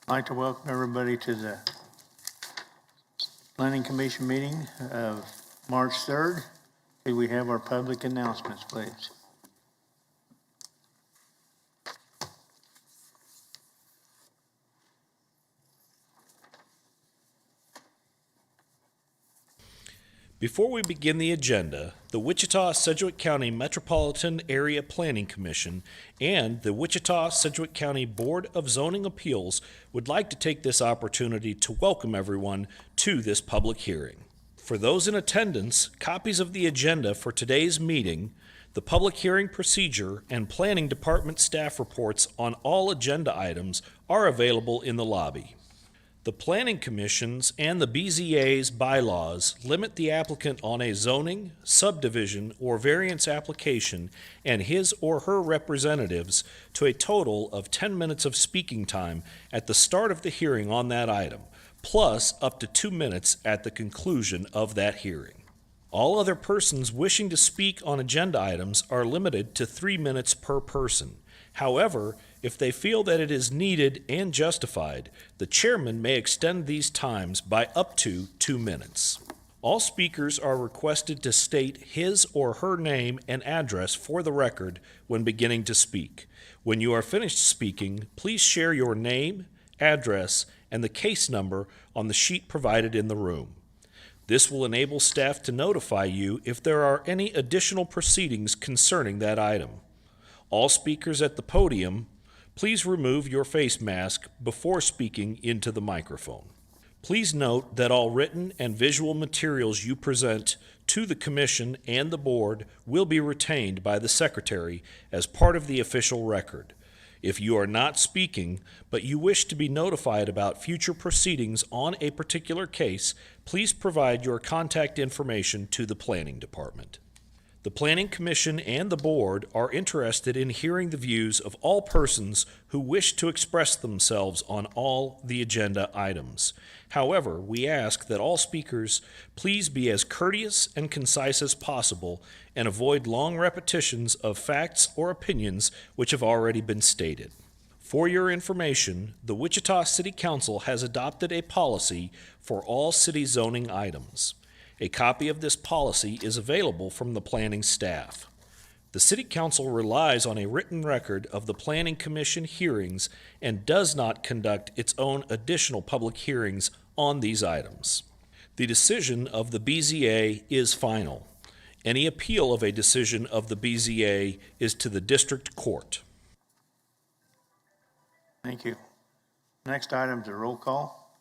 I'd like to welcome everybody to the Planning Commission meeting of March 3rd. Could we have our public announcements, please? Before we begin the agenda, the Wichita-Sedgwick County Metropolitan Area Planning Commission and the Wichita-Sedgwick County Board of Zoning Appeals would like to take this opportunity to welcome everyone to this public hearing. For those in attendance, copies of the agenda for today's meeting, the public hearing procedure, and Planning Department staff reports on all agenda items are available in the lobby. The Planning Commission's and the BZA's bylaws limit the applicant on a zoning, subdivision, or variance application and his or her representatives to a total of 10 minutes of speaking time at the start of the hearing on that item, plus up to 2 minutes at the conclusion of that hearing. All other persons wishing to speak on agenda items are limited to 3 minutes per person. However, if they feel that it is needed and justified, the chairman may extend these times by up to 2 minutes. All speakers are requested to state his or her name and address for the record when beginning to speak. When you are finished speaking, please share your name, address, and the case number on the sheet provided in the room. This will enable staff to notify you if there are any additional proceedings concerning that item. All speakers at the podium, please remove your face mask before speaking into the microphone. Please note that all written and visual materials you present to the Commission and the Board will be retained by the Secretary as part of the official record. If you are not speaking, but you wish to be notified about future proceedings on a particular case, please provide your contact information to the Planning Department. The Planning Commission and the Board are interested in hearing the views of all persons who wish to express themselves on all the agenda items. However, we ask that all speakers please be as courteous and concise as possible and avoid long repetitions of facts or opinions which have already been stated. For your information, the Wichita City Council has adopted a policy for all city zoning items. A copy of this policy is available from the planning staff. The City Council relies on a written record of the Planning Commission hearings and does not conduct its own additional public hearings on these items. The decision of the BZA is final. Any appeal of a decision of the BZA is to the District Court. Thank you. Next item is a roll call.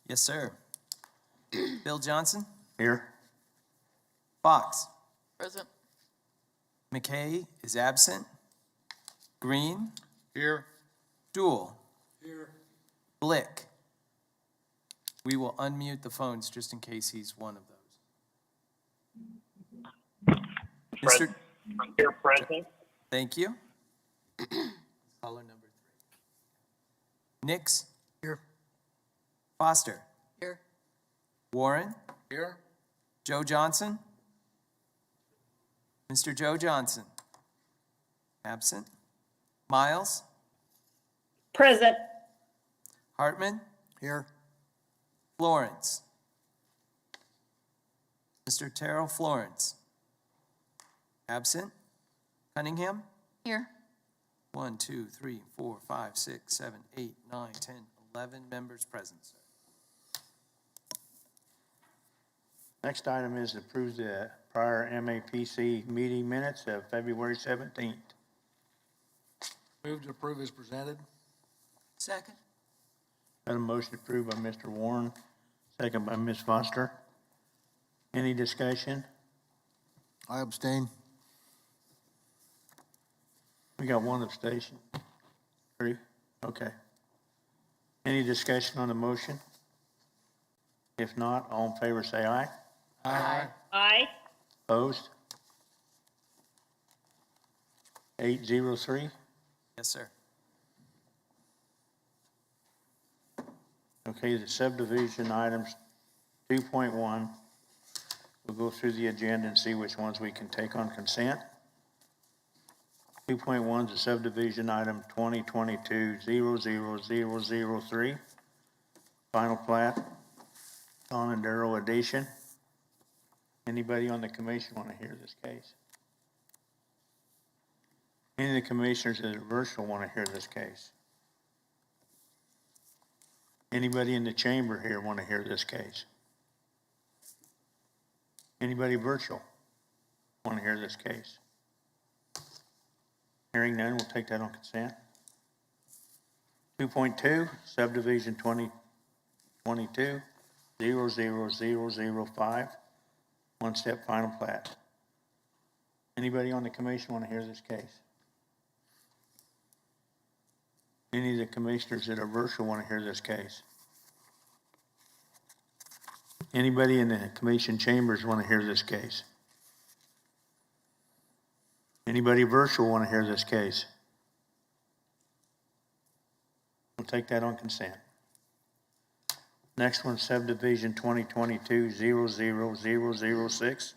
Yes, sir. Bill Johnson? Here. Fox? Present. McKay is absent. Green? Here. Dool? Here. Blick? We will unmute the phones just in case he's one of those. Mr. Here, present. Thank you. Caller number 3. Nix? Here. Foster? Here. Warren? Here. Joe Johnson? Mr. Joe Johnson? Absent. Miles? Present. Hartman? Here. Florence? Mr. Terrell Florence? Absent. Cunningham? Here. 1, 2, 3, 4, 5, 6, 7, 8, 9, 10, 11 members present, sir. Next item is to approve the prior MAPC meeting minutes of February 17th. Move to approve as presented. Second. Got a motion approved by Mr. Warren, second by Ms. Foster. Any discussion? I abstain. We got one abstention. 3? Okay. Any discussion on the motion? If not, all in favor say aye. Aye. Aye. Opposed? 803. Yes, sir. Okay, the subdivision items 2.1. We'll go through the agenda and see which ones we can take on consent. 2.1 is a subdivision item 2022-00003. Final plat, Donadero addition. Anybody on the commission want to hear this case? Any of the commissioners that are virtual want to hear this case? Anybody in the chamber here want to hear this case? Anybody virtual want to hear this case? Hearing none, we'll take that on consent. 2.2, subdivision 2022-00005, one-step final plat. Anybody on the commission want to hear this case? Any of the commissioners that are virtual want to hear this case? Anybody in the commission chambers want to hear this case? Anybody virtual want to hear this case? We'll take that on consent. Next one, subdivision 2022-00006.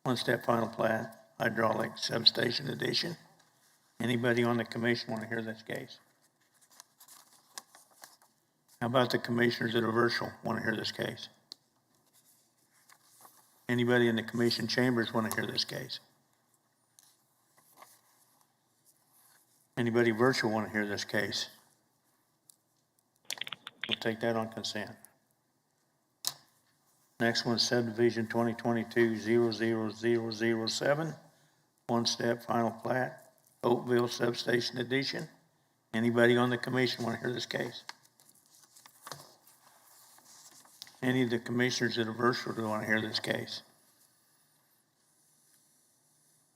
One-step final plat, hydraulic substation addition. Anybody on the commission want to hear this case? How about the commissioners that are virtual want to hear this case? Anybody in the commission chambers want to hear this case? Anybody virtual want to hear this case? We'll take that on consent. Next one, subdivision 2022-00007, one-step final plat, Oakville substation addition. Anybody on the commission want to hear this case? Any of the commissioners that are virtual do want to hear this case?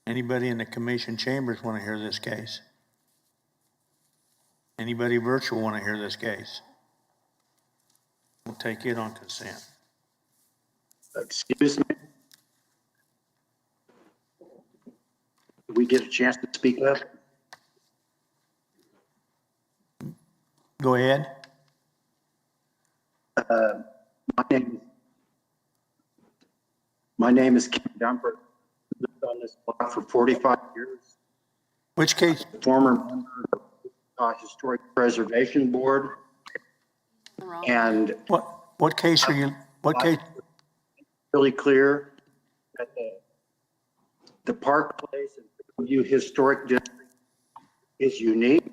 Anybody in the commission chambers want to hear this case? Anybody virtual want to hear this case? We'll take it on consent. Excuse me. Did we get a chance to speak up? Go ahead. My name is Ken Dumford. Lived on this block for 45 years. Which case? Former member of the Historic Preservation Board. And What case are you, what case? really clear that the Park Place and Fairview Historic District is unique.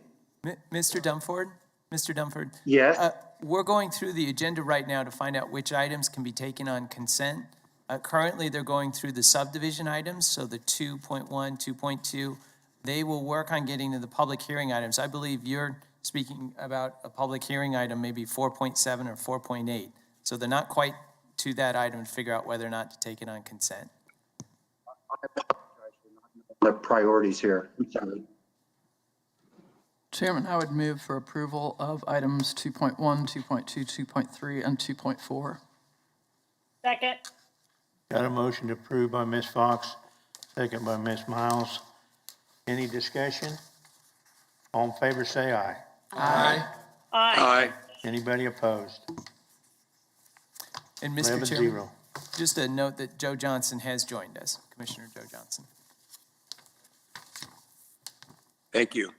Mr. Dumford? Mr. Dumford? Yes. We're going through the agenda right now to find out which items can be taken on consent. Currently, they're going through the subdivision items, so the 2.1, 2.2. They will work on getting to the public hearing items. I believe you're speaking about a public hearing item, maybe 4.7 or 4.8. So they're not quite to that item to figure out whether or not to take it on consent. I apologize for not knowing the priorities here. I'm sorry. Chairman, I would move for approval of items 2.1, 2.2, 2.3, and 2.4. Second. Got a motion to approve by Ms. Fox, second by Ms. Miles. Any discussion? All in favor, say aye. Aye. Aye. Anybody opposed? And Mr. Chairman, 11-0. just a note that Joe Johnson has joined us, Commissioner Joe Johnson. Thank you.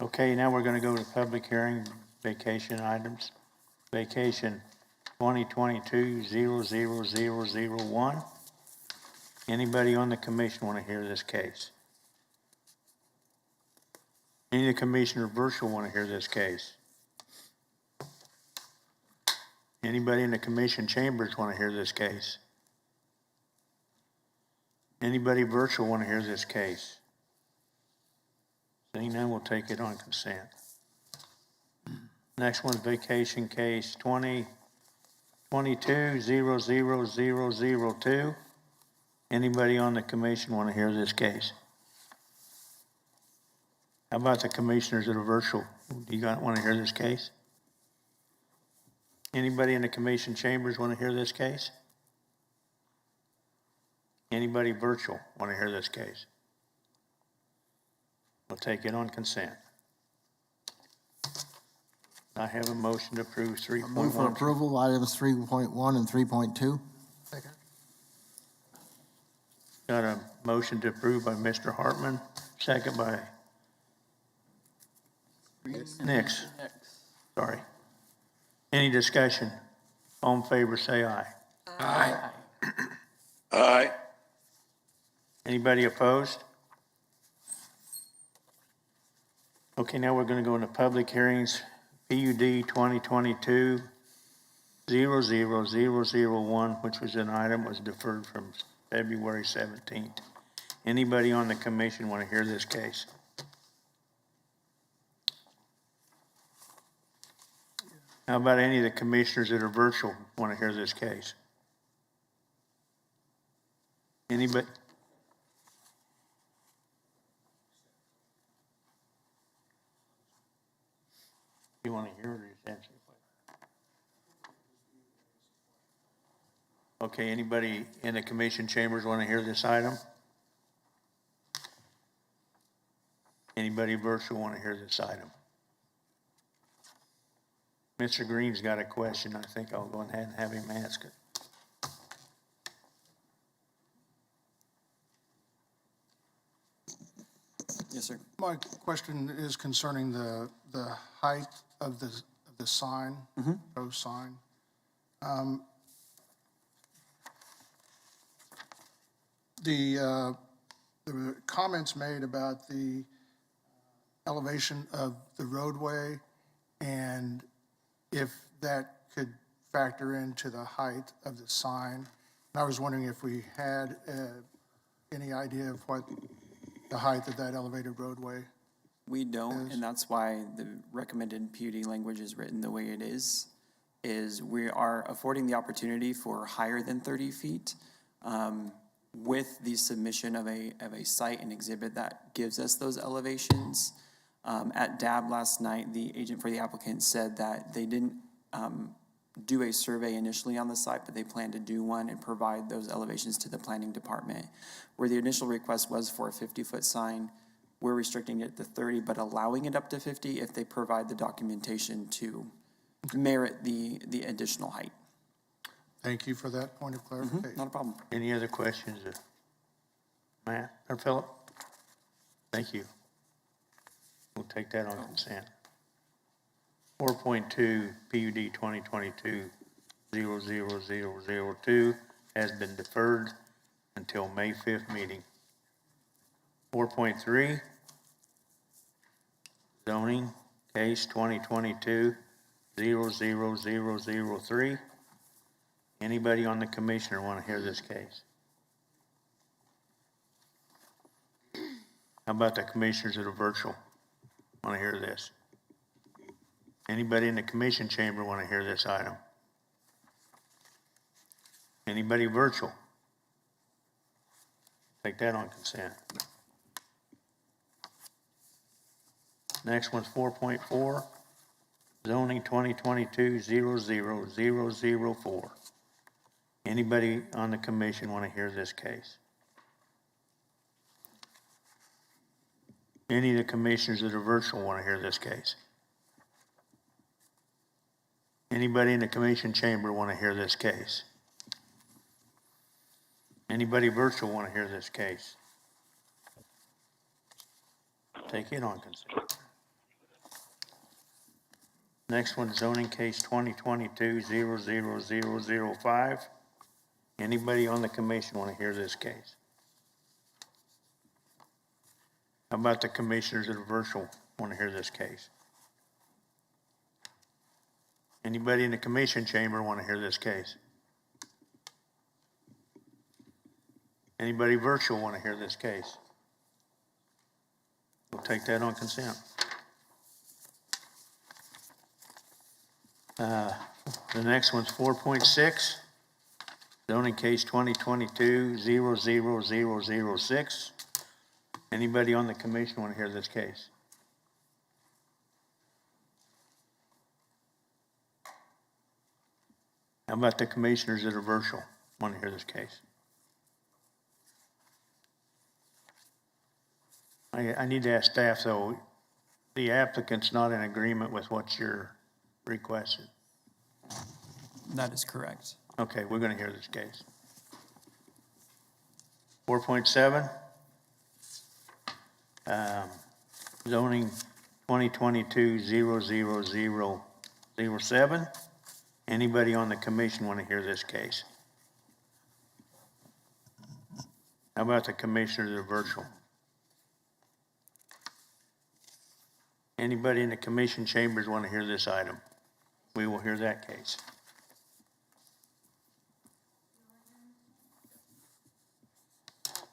Okay, now we're going to go to public hearing, vacation items. Vacation 2022-00001. Anybody on the commission want to hear this case? Any of the commissioner virtual want to hear this case? Anybody in the commission chambers want to hear this case? Anybody virtual want to hear this case? Seeing none, we'll take it on consent. Next one's vacation case 2022-00002. Anybody on the commission want to hear this case? How about the commissioners that are virtual? Do you want to hear this case? Anybody in the commission chambers want to hear this case? Anybody virtual want to hear this case? We'll take it on consent. I have a motion to approve Move for 3.1. approval, items 3.1 and 3.2. Got a motion to approve by Mr. Hartman, second by Nix. Next. Sorry. Any discussion? All in favor, say aye. Aye. Anybody opposed? Okay, now we're going to go into public hearings, PUD 2022-00001, which was an item was deferred from February 17th. Anybody on the commission want to hear this case? How about any of the commissioners that are virtual want to hear this case? Anybody? You want to hear it or just answer the question? Okay, anybody in the commission chambers want to hear this item? Anybody virtual want to hear this item? Mr. Green's got a question. I think I'll go ahead and have him ask it. Yes, sir. My question is concerning the height of the sign, proposed sign. There were comments made about the elevation of the roadway and if that could factor into the height of the sign. And I was wondering if we had any idea of what the height of that elevated roadway. We don't, Yes. and that's why the recommended PUD language is written the way it is we are affording the opportunity for higher than 30 feet with the submission of a site and exhibit that gives us those elevations. At DAB last night, the agent for the applicant said that they didn't do a survey initially on the site, but they plan to do one and provide those elevations to the planning department. Where the initial request was for a 50-foot sign, we're restricting it to 30, but allowing it up to 50 if they provide the documentation to merit the additional height. Thank you for that point of clarification. Not a problem. Any other questions? Matt or Philip? Thank you. We'll take that on consent. 4.2 PUD 2022-00002 has been deferred until May 5th meeting. 4.3 zoning case 2022-00003. Anybody on the commissioner want to hear this case? How about the commissioners that are virtual? Want to hear this? Anybody in the commission chamber want to hear this item? Anybody virtual? Take that on consent. Next one's 4.4, zoning 2022-00004. Anybody on the commission want to hear this case? Any of the commissioners that are virtual want to hear this case? Anybody in the commission chamber want to hear this case? Anybody virtual want to hear this case? Take it on consent. Next one, zoning case 2022-00005. Anybody on the commission want to hear this case? How about the commissioners that are virtual want to hear this case? Anybody in the commission chamber want to hear this case? Anybody virtual want to hear this case? We'll take that on consent. The next one's 4.6, zoning case 2022-00006. Anybody on the commission want to hear this case? How about the commissioners that are virtual want to hear this case? I need to ask staff, though, the applicant's not in agreement with what you're requesting. That is correct. Okay, we're going to hear this case. 4.7, zoning 2022-00007. Anybody on the commission want to hear this case? How about the commissioners that are virtual? Anybody in the commission chambers want to hear this item? We will hear that case.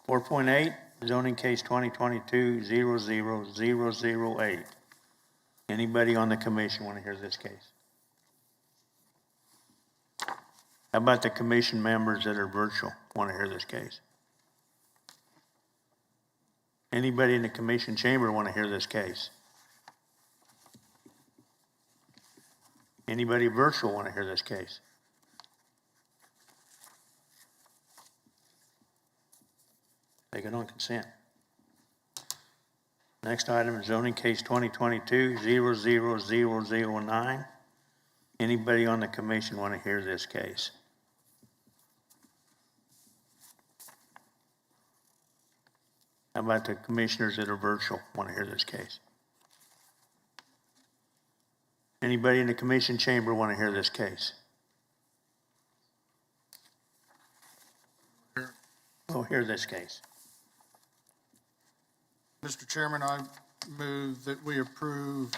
.8, zoning case 2022-00008. Anybody on the commission want to hear this case? How about the commission members that are virtual want to hear this case? Anybody in the commission chamber want to hear this case? Anybody virtual want to hear this case? Take it on consent. Next item is zoning case 2022-00009. Anybody on the commission want to hear this case? How about the commissioners that are virtual want to hear this case? Anybody in the commission chamber want to hear this case? We'll hear this case. Mr. Chairman, I move that we approve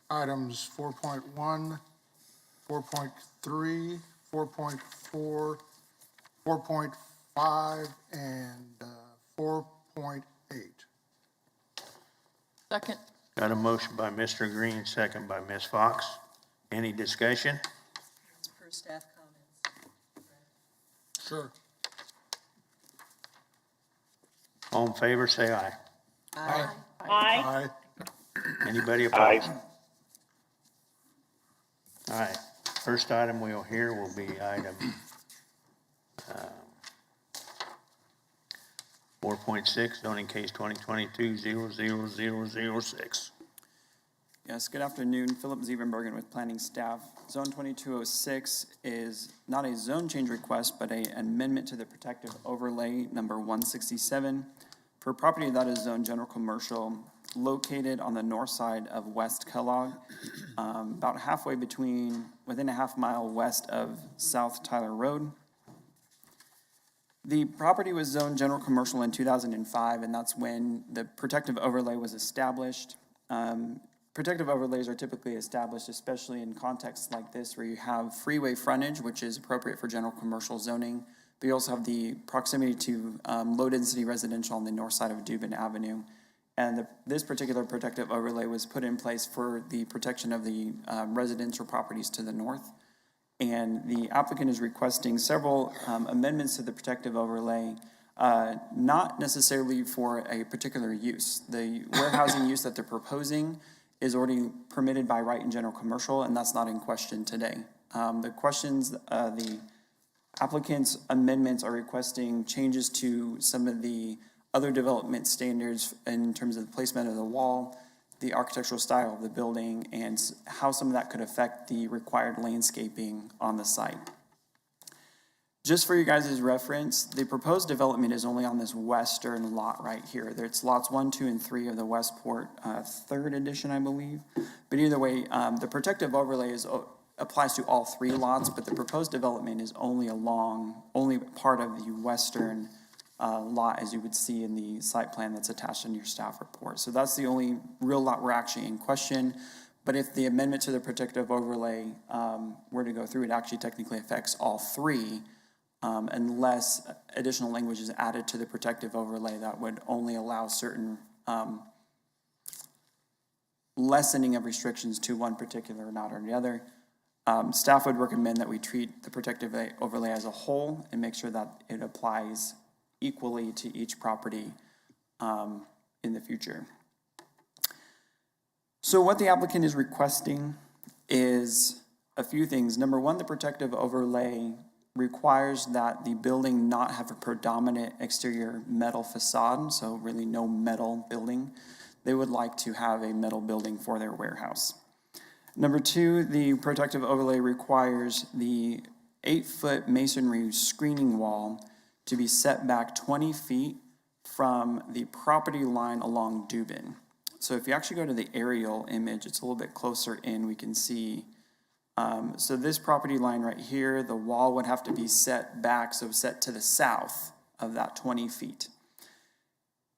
items 4.1, 4.3, 4.4, 4.5, and 4.8. Second. Got a motion by Mr. Green, second by Ms. Fox. Any discussion? It's per staff comments. Sure. All in favor, say aye. Aye. Aye. Anybody opposed? All right, first item we'll hear will be item 4.6, zoning case 2022-00006. Yes, good afternoon. Philip Ziebenbergen with planning staff. Zone 2206 is not a zone change request, but an amendment to the protective overlay number 167 for property that is zoned general commercial located on the north side of West Kellogg, about halfway within a half mile west of South Tyler Road. The property was zoned general commercial in 2005, and that's when the protective overlay was established. Protective overlays are typically established, especially in contexts like this, where you have freeway frontage, which is appropriate for general commercial zoning, but you also have the proximity to low-density residential on the north side of Dubin Avenue. And this particular protective overlay was put in place for the protection of the residential properties to the north. And the applicant is requesting several amendments to the protective overlay, not necessarily for a particular use. The warehousing use that they're proposing is already permitted by right in general commercial, and that's not in question today. The applicant's amendments are requesting changes to some of the other development standards in terms of the placement of the wall, the architectural style of the building, and how some of that could affect the required landscaping on the site. Just for you guys' reference, the proposed development is only on this western lot right here. It's lots 1, 2, and 3 of the Westport 3rd edition, I believe. But either way, the protective overlay applies to all 3 lots, but the proposed development is only part of the western lot, as you would see in the site plan that's attached in your staff report. So that's the only real lot we're actually in question. But if the amendment to the protective overlay were to go through, it actually technically affects all 3, unless additional language is added to the protective overlay that would only allow certain lessening of restrictions to one particular not or the other. Staff would recommend that we treat the protective overlay as a whole and make sure that it applies equally to each property in the future. So what the applicant is requesting is a few things. Number one, the protective overlay requires that the building not have a predominant exterior metal facade, so really no metal building. They would like to have a metal building for their warehouse. Number two, the protective overlay requires the 8-foot masonry screening wall to be set back 20 feet from the property line along Dubin. So if you actually go to the aerial image, it's a little bit closer in, we can see. So this property line right here, the wall would have to be set back, so set to the south of that 20 feet.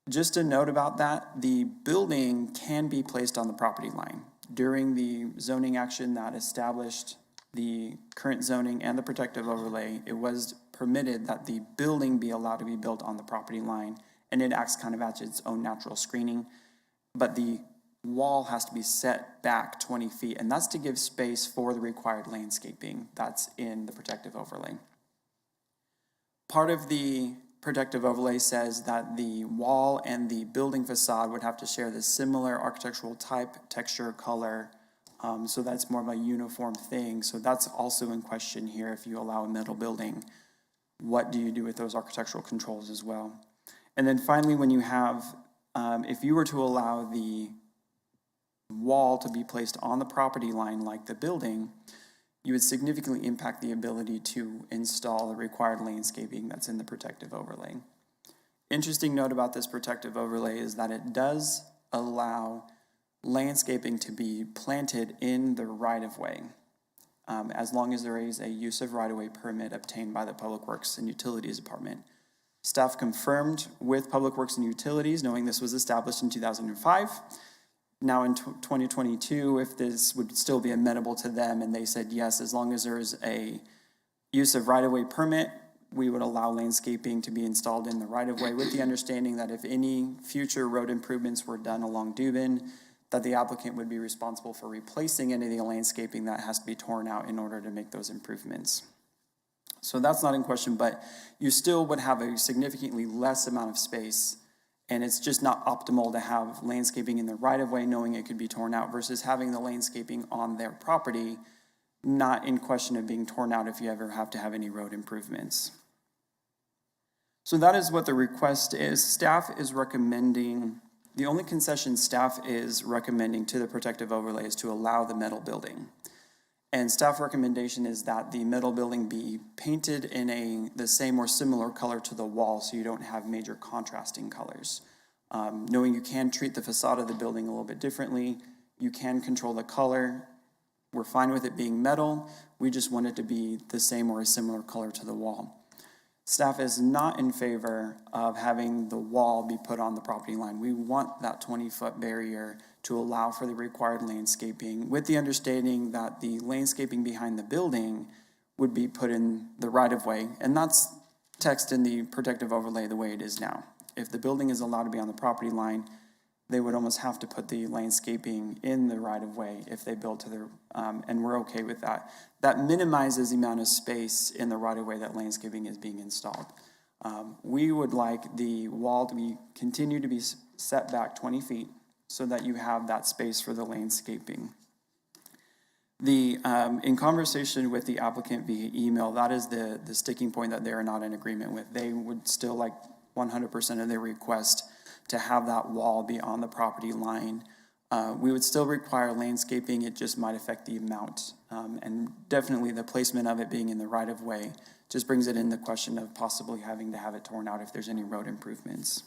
Just a note about that, the building can be placed on the property line. During the zoning action that established the current zoning and the protective overlay, it was permitted that the building be allowed to be built on the property line, and it acts kind of as its own natural screening. But the wall has to be set back 20 feet, and that's to give space for the required landscaping that's in the protective overlay. Part of the protective overlay says that the wall and the building facade would have to share the similar architectural type, texture, color, so that's more of a uniform thing. So that's also in question here. If you allow a metal building, what do you do with those architectural controls as well? And then finally, when you have, if you were to allow the wall to be placed on the property line like the building, you would significantly impact the ability to install the required landscaping that's in the protective overlay. Interesting note about this protective overlay is that it does allow landscaping to be planted in the right-of-way, as long as there is a use of right-of-way permit obtained by the Public Works and Utilities Department. Staff confirmed with Public Works and Utilities, knowing this was established in 2005. Now in 2022, if this would still be amenable to them, and they said yes, as long as there is a use of right-of-way permit, we would allow landscaping to be installed in the right-of-way, with the understanding that if any future road improvements were done along Dubin, that the applicant would be responsible for replacing any of the landscaping that has to be torn out in order to make those improvements. So that's not in question, but you still would have a significantly less amount of space, and it's just not optimal to have landscaping in the right-of-way knowing it could be torn out versus having the landscaping on their property not in question of being torn out if you ever have to have any road improvements. So that is what the request is. Staff is recommending, the only concession staff is recommending to the protective overlay is to allow the metal building. And staff recommendation is that the metal building be painted in the same or similar color to the wall, so you don't have major contrasting colors. Knowing you can treat the facade of the building a little bit differently, you can control the color. We're fine with it being metal. We just want it to be the same or a similar color to the wall. Staff is not in favor of having the wall be put on the property line. We want that 20-foot barrier to allow for the required landscaping, with the understanding that the landscaping behind the building would be put in the right-of-way, and that's text in the protective overlay the way it is now. If the building is allowed to be on the property line, they would almost have to put the landscaping in the right-of-way if they build to their, and we're okay with that. That minimizes the amount of space in the right-of-way that landscaping is being installed. We would like the wall to continue to be set back 20 feet so that you have that space for the landscaping. In conversation with the applicant via email, that is the sticking point that they are not in agreement with. They would still like 100% of their request to have that wall be on the property line. We would still require landscaping, it just might affect the amount. And definitely the placement of it being in the right-of-way just brings it in the question of possibly having to have it torn out if there's any road improvements.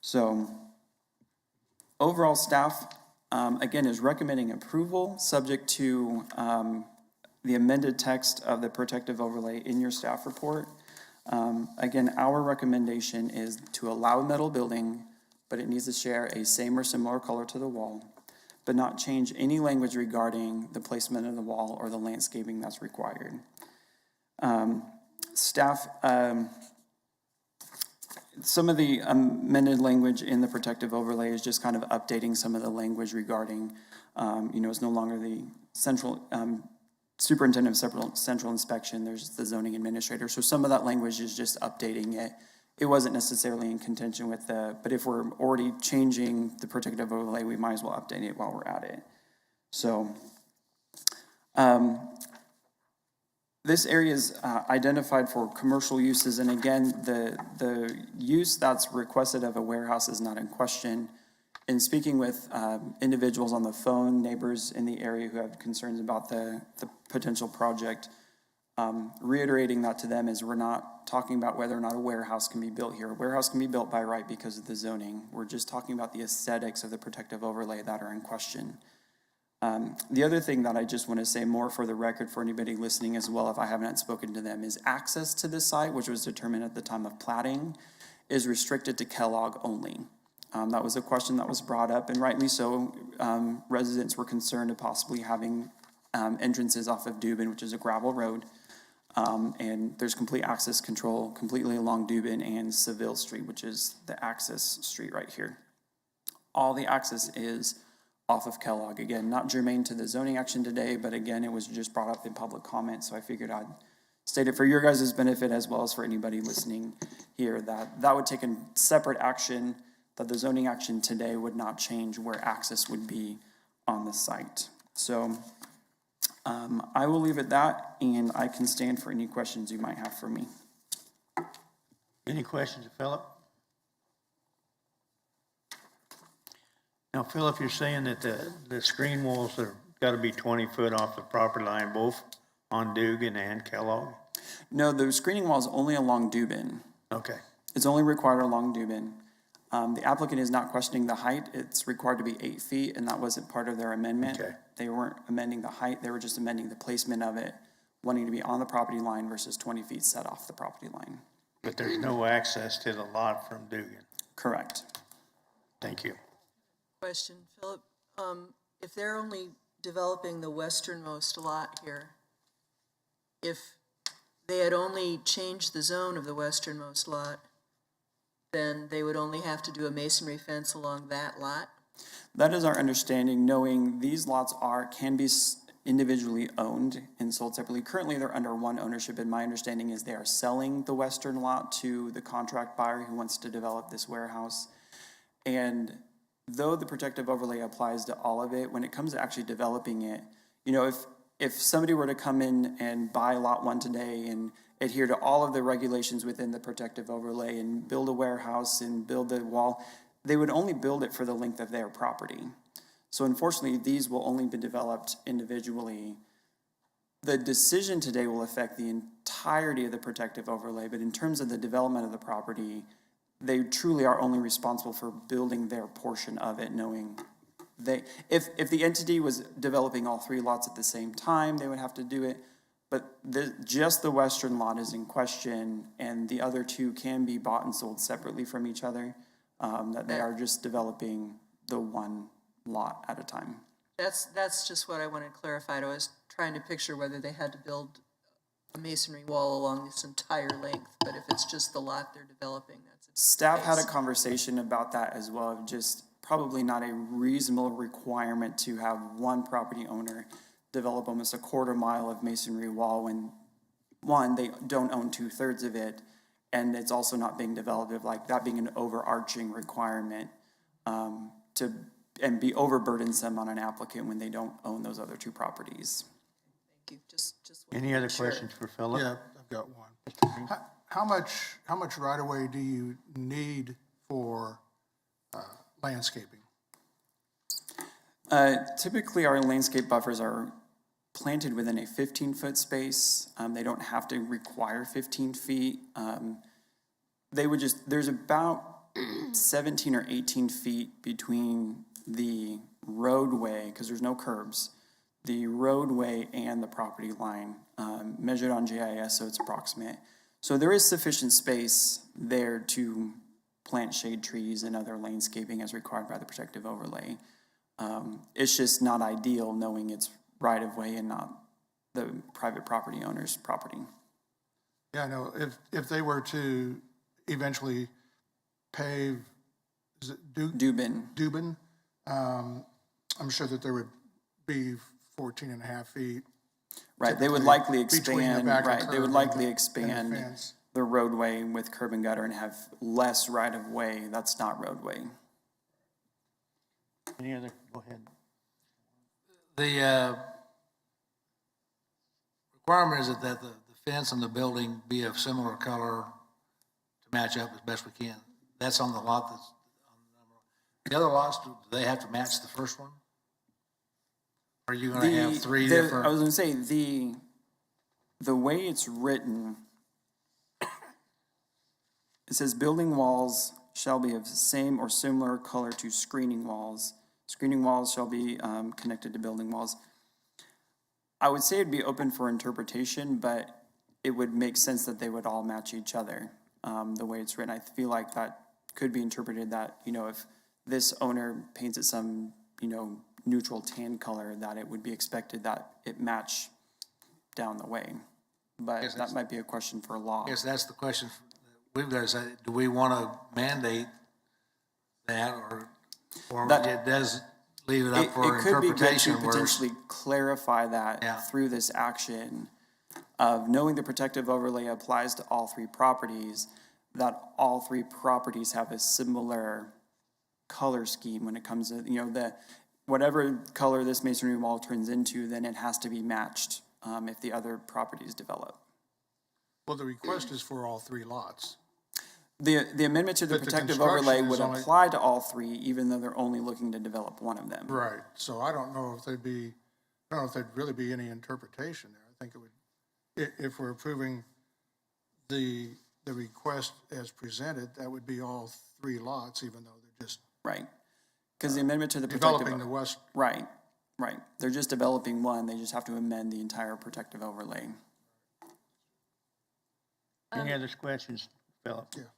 So overall staff, again, is recommending approval subject to the amended text of the protective overlay in your staff report. Again, our recommendation is to allow a metal building, but it needs to share a same or similar color to the wall, but not change any language regarding the placement of the wall or the landscaping that's required. Staff, some of the amended language in the protective overlay is just kind of updating some of the language regarding, it's no longer the central superintendent of central inspection, there's the zoning administrator. So some of that language is just updating it. It wasn't necessarily in contention with but if we're already changing the protective overlay, we might as well update it while we're at it. So this area is identified for commercial uses, and again, the use that's requested of a warehouse is not in question. In speaking with individuals on the phone, neighbors in the area who have concerns about the potential project, Reiterating that to them is we're not talking about whether or not a warehouse can be built here. A warehouse can be built by right because of the zoning. We're just talking about the aesthetics of the protective overlay that are in question. The other thing that I just want to say more for the record for anybody listening as well, if I haven't spoken to them, is access to the site, which was determined at the time of platting, is restricted to Kellogg only. That was a question that was brought up, and rightly so. Residents were concerned of possibly having entrances off of Dubin, which is a gravel road, and there's complete access control completely along Dubin and Seville Street, which is the access street right here. All the access is off of Kellogg. Again, not germane to the zoning action today, but again, it was just brought up in public comment, so I figured I'd state it for your guys' benefit as well as for anybody listening here, that would take a separate action, that the zoning action today would not change where access would be on the site. So I will leave it at that, and I can stand for any questions you might have for me. Any questions of Philip? Now, Philip, you're saying that the screen walls are got to be 20 foot off the property line, both on Dugan and Kellogg? No, the screening wall is only along Dubin. Okay. It's only required along Dubin. The applicant is not questioning the height. It's required to be 8 feet, and that wasn't part of their amendment. Okay. They weren't amending the height. They were just amending the placement of it, wanting to be on the property line versus 20 feet set off the property line. But there's no access to the lot from Dugan? Correct. Thank you. Question, Philip, if they're only developing the westernmost lot here, if they had only changed the zone of the westernmost lot, then they would only have to do a masonry fence along that lot? That is our understanding, knowing these lots can be individually owned and sold separately. Currently, they're under one ownership, and my understanding is they are selling the western lot to the contract buyer who wants to develop this warehouse. And though the protective overlay applies to all of it, when it comes to actually developing it, you know, if somebody were to come in and buy lot 1 today and adhere to all of the regulations within the protective overlay and build a warehouse and build the wall, they would only build it for the length of their property. So unfortunately, these will only be developed individually. The decision today will affect the entirety of the protective overlay, but in terms of the development of the property, they truly are only responsible for building their portion of it, knowing if the entity was developing all 3 lots at the same time, they would have to do it. But just the western lot is in question, and the other 2 can be bought and sold separately from each other, that they are just developing the one lot at a time. That's just what I wanted clarified. I was trying to picture whether they had to build a masonry wall along this entire length, but if it's just the lot they're developing, that's it. Staff had a conversation about that as well, of just probably not a reasonable requirement to have one property owner develop almost a quarter mile of masonry wall when, one, they don't own 2/3 of it, and it's also not being developed, like that being an overarching requirement and be overburdensome on an applicant when they don't own those other 2 properties. Thank you. Just Any other questions for Philip? Yeah, I've got one. How much right-of-way do you need for landscaping? Typically, our landscape buffers are planted within a 15-foot space. They don't have to require 15 feet. There's about 17 or 18 feet between the roadway, because there's no curbs, the roadway and the property line, measured on GIS, so it's approximate. So there is sufficient space there to plant shade trees and other landscaping as required by the protective overlay. It's just not ideal knowing it's right of way and not the private property owner's property. Yeah, no, if they were to eventually pave, is it Dubin. I'm sure that there would be 14 and a half feet. Right, they would likely Between the expand, back of right, they would curb likely and the expand fence. the roadway with curb and gutter and have less right of way. That's not roadway. Any other, go ahead. The requirement is that the fence and the building be of similar color to match up as best we can. That's on the lot that's on the number. The other lots, do they have to match the first one? Are you going to have 3 different? I was going to say, The way it's written, it says building walls shall be of the same or similar color to screening walls. Screening walls shall be connected to building walls. I would say it'd be open for interpretation, but it would make sense that they would all match each other, the way it's written. I feel like that could be interpreted that, you know, if this owner paints it some, you know, neutral tan color, that it would be expected that it match down the way. But Yes, that might be a question for law. I guess that's the question we've got to say, do we want to mandate that or That- it does leave it up for It could be good interpretation? to where- potentially clarify that Yeah. through this action of knowing the protective overlay applies to all three properties, that all three properties have a similar color scheme when it comes to, you know, whatever color this masonry wall turns into, then it has to be matched if the other properties develop. Well, the request is for all 3 lots. The amendment to the But the protective overlay construction is would only- apply to all three, even though they're only looking to develop one of them. Right, so I don't know if there'd really be any interpretation there. I think it would, if we're approving the request as presented, that would be all 3 lots, even though they're just Right. Because the amendment to the protective. developing the west. Right. They're just developing one, they just have to amend the entire protective overlay. Any other questions, Philip? Yeah.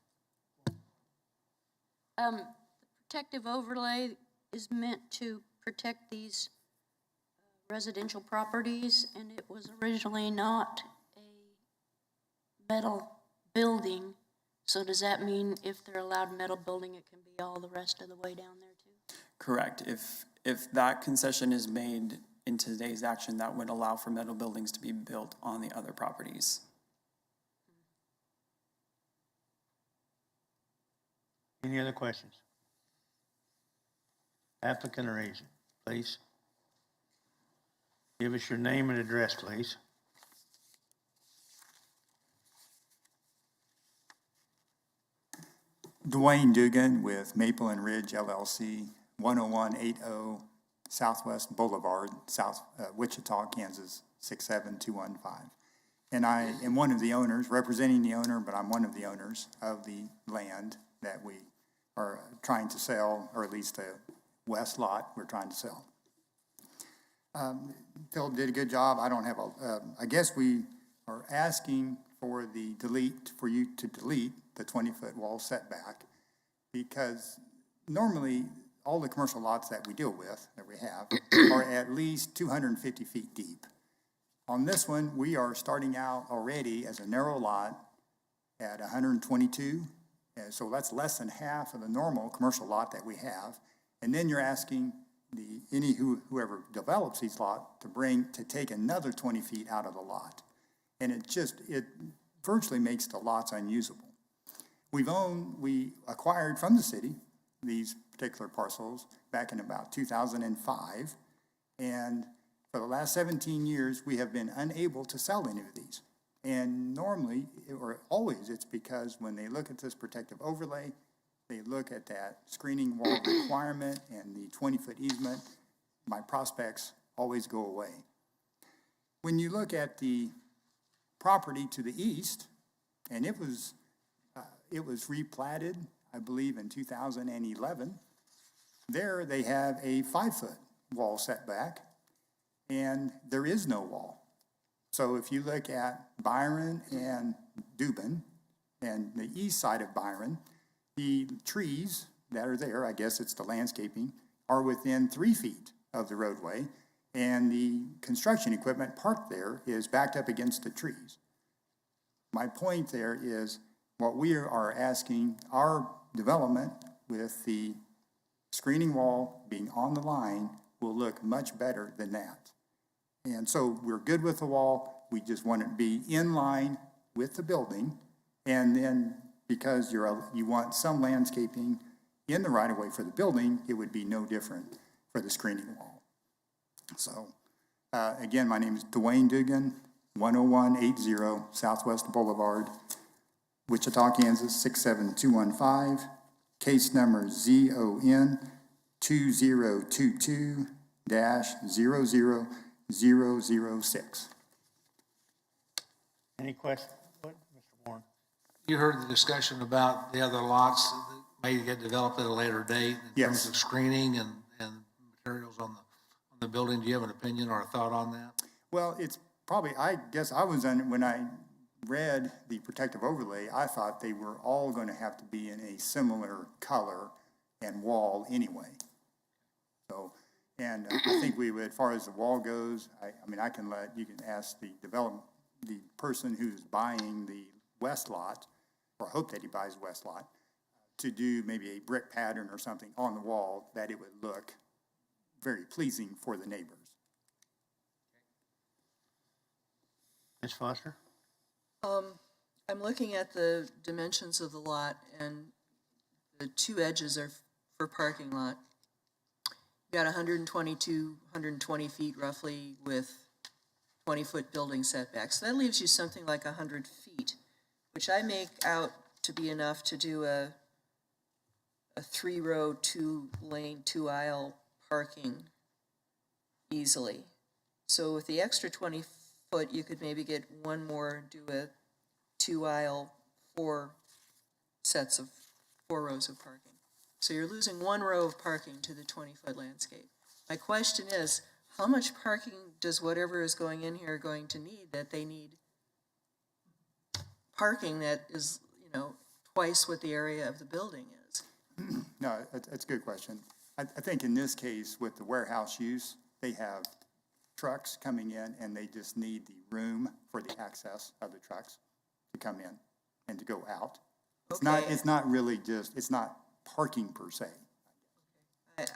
The protective overlay is meant to protect these residential properties, and it was originally not a metal building. So does that mean if they're allowed metal building, it can be all the rest of the way down there too? Correct. If that concession is made in today's action, that would allow for metal buildings to be built on the other properties. Any other questions? Applicant or agent, please. Give us your name and address, please. Dwayne Dugan with Maple and Ridge LLC, 10180 Southwest Boulevard, Wichita, Kansas, 67215. And I am one of the owners, representing the owner, but I'm one of the owners of the land that we are trying to sell, or at least the west lot we're trying to sell. Philip did a good job. I don't have I guess we are asking for you to delete the 20-foot wall setback, because normally all the commercial lots that we deal with, that we have, are at least 250 feet deep. On this one, we are starting out already as a narrow lot at 122, and so that's less than half of the normal commercial lot that we have. And then you're asking whoever develops these lots to take another 20 feet out of the lot. And it virtually makes the lots unusable. We acquired from the city these particular parcels back in about 2005, and for the last 17 years, we have been unable to sell any of these. And normally, or always, it's because when they look at this protective overlay, they look at that screening wall requirement and the 20-foot easement, my prospects always go away. When you look at the property to the east, and it was replatted, I believe, in 2011. There they have a 5-foot wall setback, and there is no wall. So if you look at Byron and Dubin, and the east side of Byron, the trees that are there, I guess it's the landscaping, are within 3 feet of the roadway, and the construction equipment parked there is backed up against the trees. My point there is, what we are asking, our development with the screening wall being on the line will look much better than that. And so we're good with the wall. We just want it to be in line with the building. And then because you want some landscaping in the right of way for the building, it would be no different for the screening wall. So again, my name is Dwayne Dugan, 10180 Southwest Boulevard, Wichita, Kansas, 67215, case number ZON 2022-00006. Any questions? What, Mr. Warren? You heard the discussion about the other lots that may get developed at a later date in terms Yes. of screening and materials on the building. Do you have an opinion or a thought on that? Well, it's probably, I guess I was under, when I read the protective overlay, I thought they were all going to have to be in a similar color and wall anyway. So, and I think we would, as far as the wall goes, I mean, you can ask the person who's buying the west lot, or hope that he buys west lot, to do maybe a brick pattern or something on the wall that it would look very pleasing for the neighbors. Ms. Foster? I'm looking at the dimensions of the lot, and the two edges are for parking lot. You got 120 feet roughly with 20-foot building setbacks. So that leaves you something like 100 feet, which I make out to be enough to do a 3-row, 2-lane, 2-aisle parking easily. So with the extra 20 foot, you could maybe get one more, do a 2-aisle, 4 rows of parking. So you're losing 1 row of parking to the 20-foot landscape. My question is, how much parking does whatever is going in here going to need, that they need parking that is, twice what the area of the building is? No, that's a good question. I think in this case, with the warehouse use, they have trucks coming in and they just need the room for the access of the trucks to come in and to go out. It's not really just, it's not parking per se.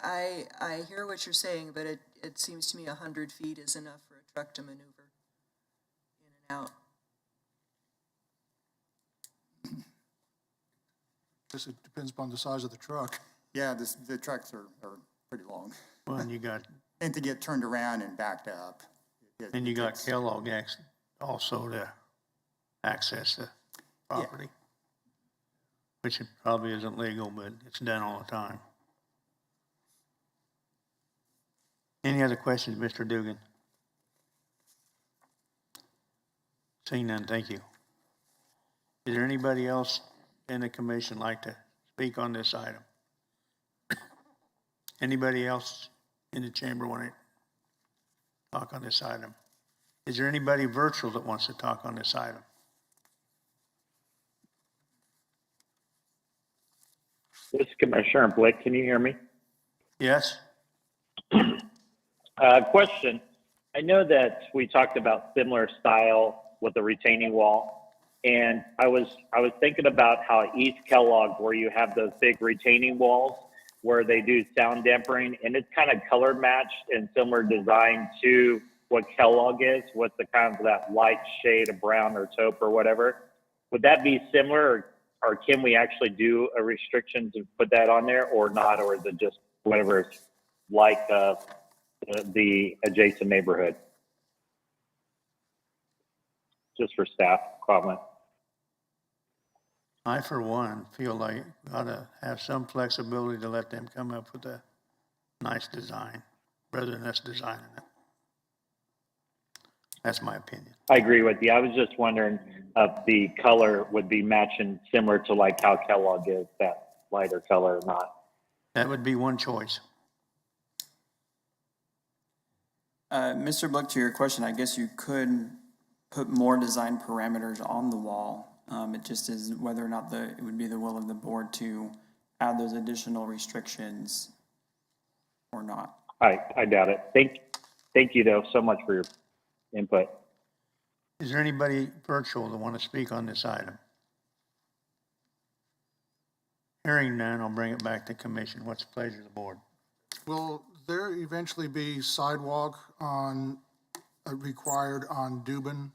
I hear what you're saying, but it seems to me 100 feet is enough for a truck to maneuver in and out. Guess it depends upon the size of the truck. Yeah, the trucks are pretty long. Well, and you got, And to get turned around and backed up. and you got Kellogg also to access the property. Which it probably isn't legal, but it's done all the time. Any other questions, Mr. Dugan? Seeing none, thank you. Is there anybody else in the commission like to speak on this item? Anybody else in the chamber want to talk on this item? Is there anybody virtual that wants to talk on this item? This is Commissioner Blick. Can you hear me? Yes? Question. I know that we talked about similar style with the retaining wall, and I was thinking about how East Kellogg, where you have those big retaining walls, where they do sound dampening, and it's kind of color matched and similar design to what Kellogg is, with the kind of that light shade of brown or taupe or whatever. Would that be similar, or can we actually do a restriction to put that on there, or not, or is it just whatever is like the adjacent neighborhood? Just for staff comment. I, for one, feel like we ought to have some flexibility to let them come up with a nice design rather than us designing it. That's my opinion. I agree with you. I was just wondering if the color would be matching similar to like how Kellogg is, that lighter color or not. That would be one choice. Mr. Blick, to your question, I guess you could put more design parameters on the wall. It just is whether or not it would be the will of the board to add those additional restrictions or not. I doubt it. Thank you though so much for your input. Is there anybody virtual that want to speak on this item? Hearing none, I'll bring it back to commission. What's the pleasure of the board? Will there eventually be sidewalk required on Dubin?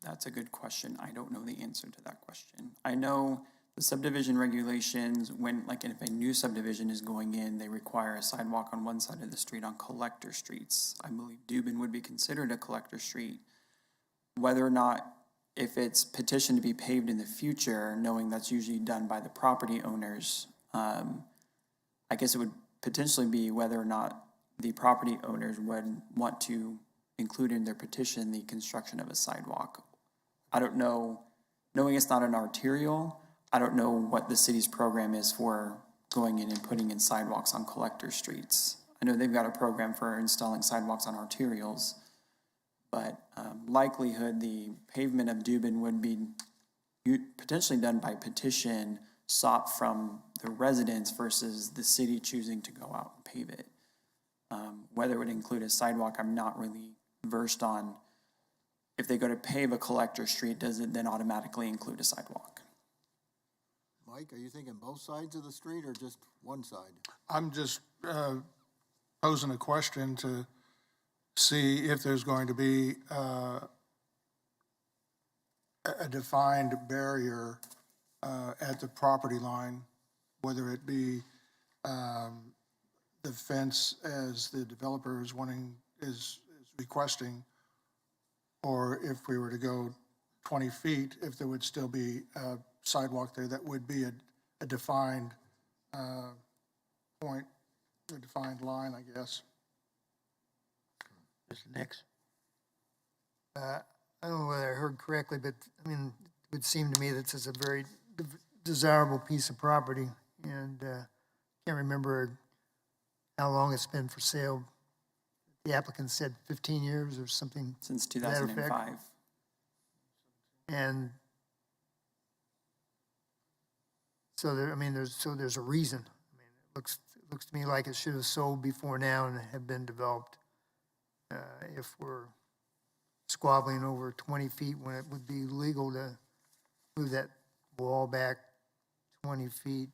That's a good question. I don't know the answer to that question. I know the subdivision regulations, if a new subdivision is going in, they require a sidewalk on one side of the street on collector streets. I believe Dubin would be considered a collector street. Whether or not, if it's petitioned to be paved in the future, knowing that's usually done by the property owners, I guess it would potentially be whether or not the property owners would want to include in their petition the construction of a sidewalk. I don't know, knowing it's not an arterial, I don't know what the city's program is for going in and putting in sidewalks on collector streets. I know they've got a program for installing sidewalks on arterials, but likelihood the pavement of Dubin would be potentially done by petition sought from the residents versus the city choosing to go out and pave it. Whether it would include a sidewalk, I'm not really versed on. If they go to pave a collector street, does it then automatically include a sidewalk? Mike, are you thinking both sides of the street or just one side? I'm just posing a question to see if there's going to be a defined barrier at the property line, whether it be the fence as the developer is requesting, or if we were to go 20 feet, if there would still be a sidewalk there that would be a defined point, a defined line, I guess. Mr. Nix? I don't know whether I heard correctly, but I mean, it would seem to me that this is a very desirable piece of property, and can't remember how long it's been for sale. The applicant said 15 years or something. Since to that effect. 2005. And so there, I mean, there's a reason. I mean, it looks to me like it should have sold before now and have been developed. If we're squabbling over 20 feet when it would be legal to move that wall back 20 feet,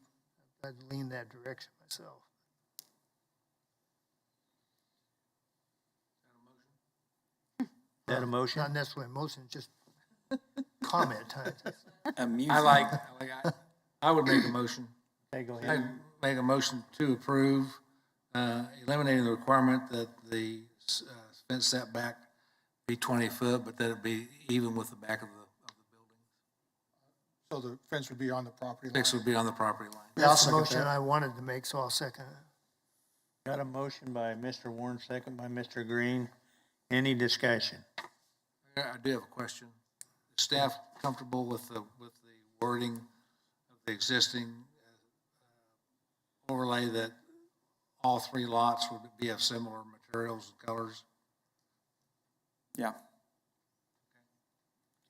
I'd lean that direction myself. Is that a motion? Not necessarily a motion, just comment. I would make a motion. Okay, go ahead. I'd make a motion to approve, eliminating the requirement that the fence setback be 20 foot, but that it be even with the back of the building. So the fence would be on the property line? Fence would be on the property line. That's the motion I wanted to make, so I'll second it. Got a motion by Mr. Warren, second by Mr. Green. Any discussion? I do have a question. Is staff comfortable with the wording of the existing overlay that all three lots would be of similar materials and colors? Yeah.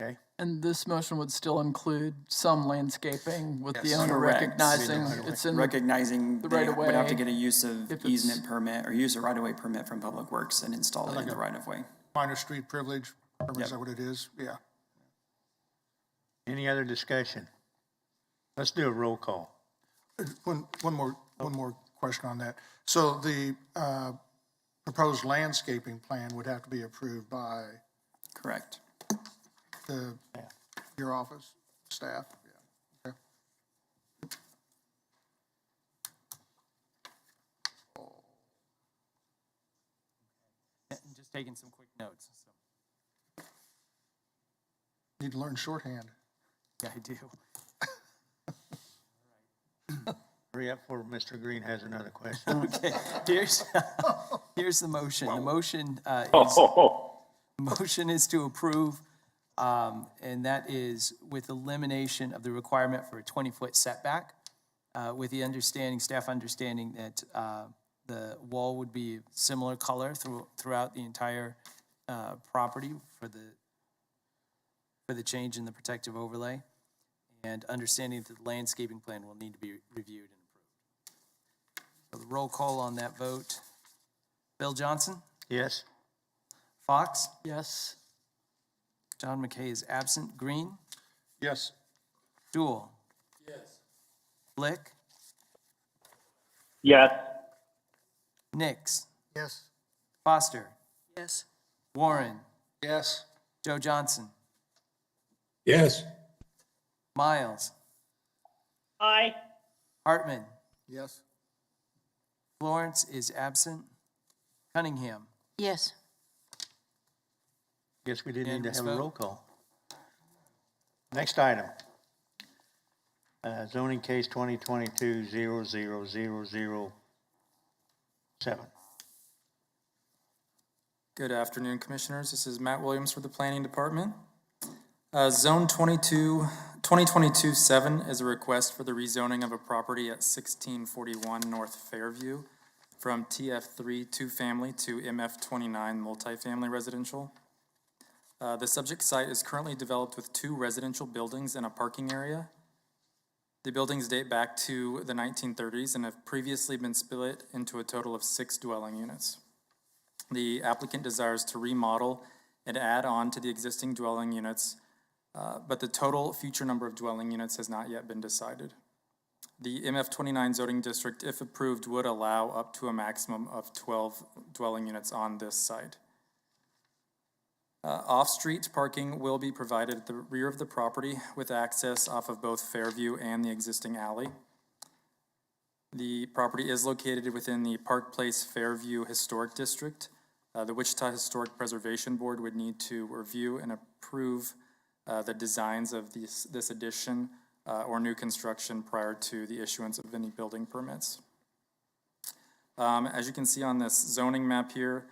Okay. And this motion would still include some landscaping with the Yes. owner Correct. recognizing it's in recognizing the they right of would have to way. get a use of If it's- easement permit or use a right-of-way permit from Public Works and install it in the right-of-way. Minor street privilege, Yep. is that what it is? Yeah. Any other discussion? Let's do a roll call. One more question on that. So the proposed landscaping plan would have to be approved by Correct. your office, staff? Yeah. Okay. And just taking some quick notes. So. Need to learn shorthand. Yeah, I do. Hurry up before Mr. Green has another question. Okay, here's the motion. The motion motion is to approve, and that is with elimination of the requirement for a 20-foot setback, with the understanding, staff understanding that the wall would be similar color throughout the entire property for the change in the protective overlay, and understanding that the landscaping plan will need to be reviewed and approved. So the roll call on that vote. Bill Johnson? Yes? Fox? Yes. John McKay is absent. Green? Yes. Jewell? Yes. Blick? Yes. Nix? Yes. Foster? Yes. Warren? Yes. Joe Johnson? Yes. Miles? Aye. Hartman? Yes. Florence is absent. Cunningham? Yes. Guess we didn't need to Unanimous have a vote. roll call. Next item. Zoning case 2022-00007. Good afternoon, Commissioners. This is Matt Williams for the Planning Department. Zone 2022-7 is a request for the rezoning of a property at 1641 North Fairview from TF3 two-family to MF29 multifamily residential. The subject site is currently developed with 2 residential buildings and a parking area. The buildings date back to the 1930s and have previously been split into a total of 6 dwelling units. The applicant desires to remodel and add on to the existing dwelling units, but the total future number of dwelling units has not yet been decided. The MF29 zoning district, if approved, would allow up to a maximum of 12 dwelling units on this site. Off-street parking will be provided at the rear of the property with access off of both Fairview and the existing alley. The property is located within the Park Place Fairview Historic District. The Wichita Historic Preservation Board would need to review and approve the designs of this addition or new construction prior to the issuance of any building permits. As you can see on this zoning map here,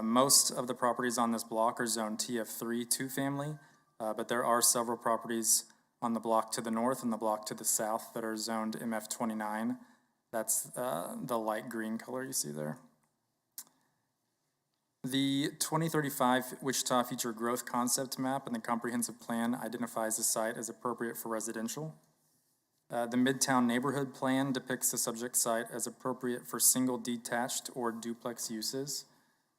most of the properties on this block are zoned TF3 two-family, but there are several properties on the block to the north and the block to the south that are zoned MF29. That's the light green color you see there. The 2035 Wichita Future Growth Concept Map and the Comprehensive Plan identifies the site as appropriate for residential. The Midtown Neighborhood Plan depicts the subject site as appropriate for single detached or duplex uses.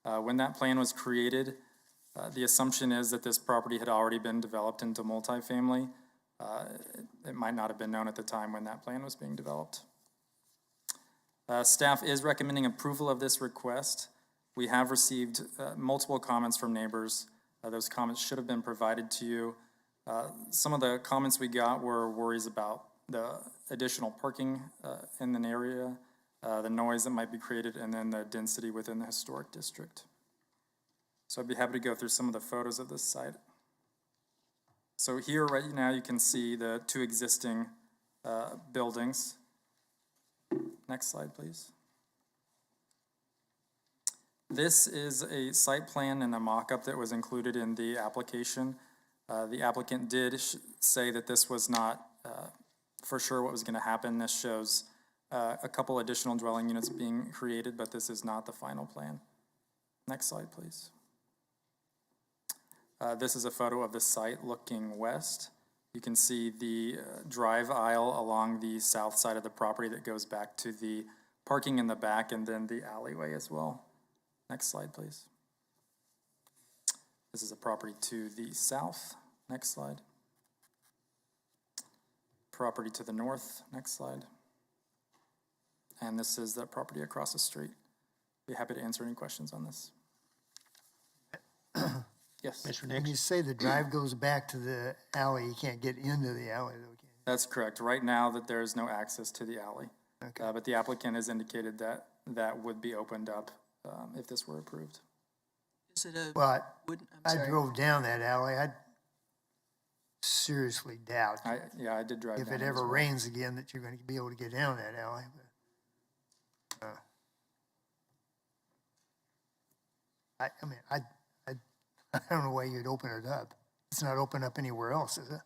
When that plan was created, the assumption is that this property had already been developed into multifamily. It might not have been known at the time when that plan was being developed. Staff is recommending approval of this request. We have received multiple comments from neighbors. Those comments should have been provided to you. Some of the comments we got were worries about the additional parking in an area, the noise that might be created, and then the density within the historic district. So I'd be happy to go through some of the photos of this site. So here right now you can see the 2 existing buildings. Next slide, please. This is a site plan and a mock-up that was included in the application. The applicant did say that this was not for sure what was going to happen. This shows a couple additional dwelling units being created, but this is not the final plan. Next slide, please. This is a photo of the site looking west. You can see the drive aisle along the south side of the property that goes back to the parking in the back and then the alleyway as well. Next slide, please. This is a property to the south. Next slide. Property to the north. Next slide. And this is the property across the street. Be happy to answer any questions on this. Yes. Mr. When Nix? you say the drive goes back to the alley, you can't get into the alley though, can you? That's correct. Right now that there is no access to the alley. Okay. But the applicant has indicated that that would be opened up if this were approved. Is it a Well, wooden, I drove down that alley. I seriously doubt I did drive if down it there as ever well. rains again that you're going to be able to get down that alley. But, I don't know why you'd open it up. It's not open up anywhere else, is it?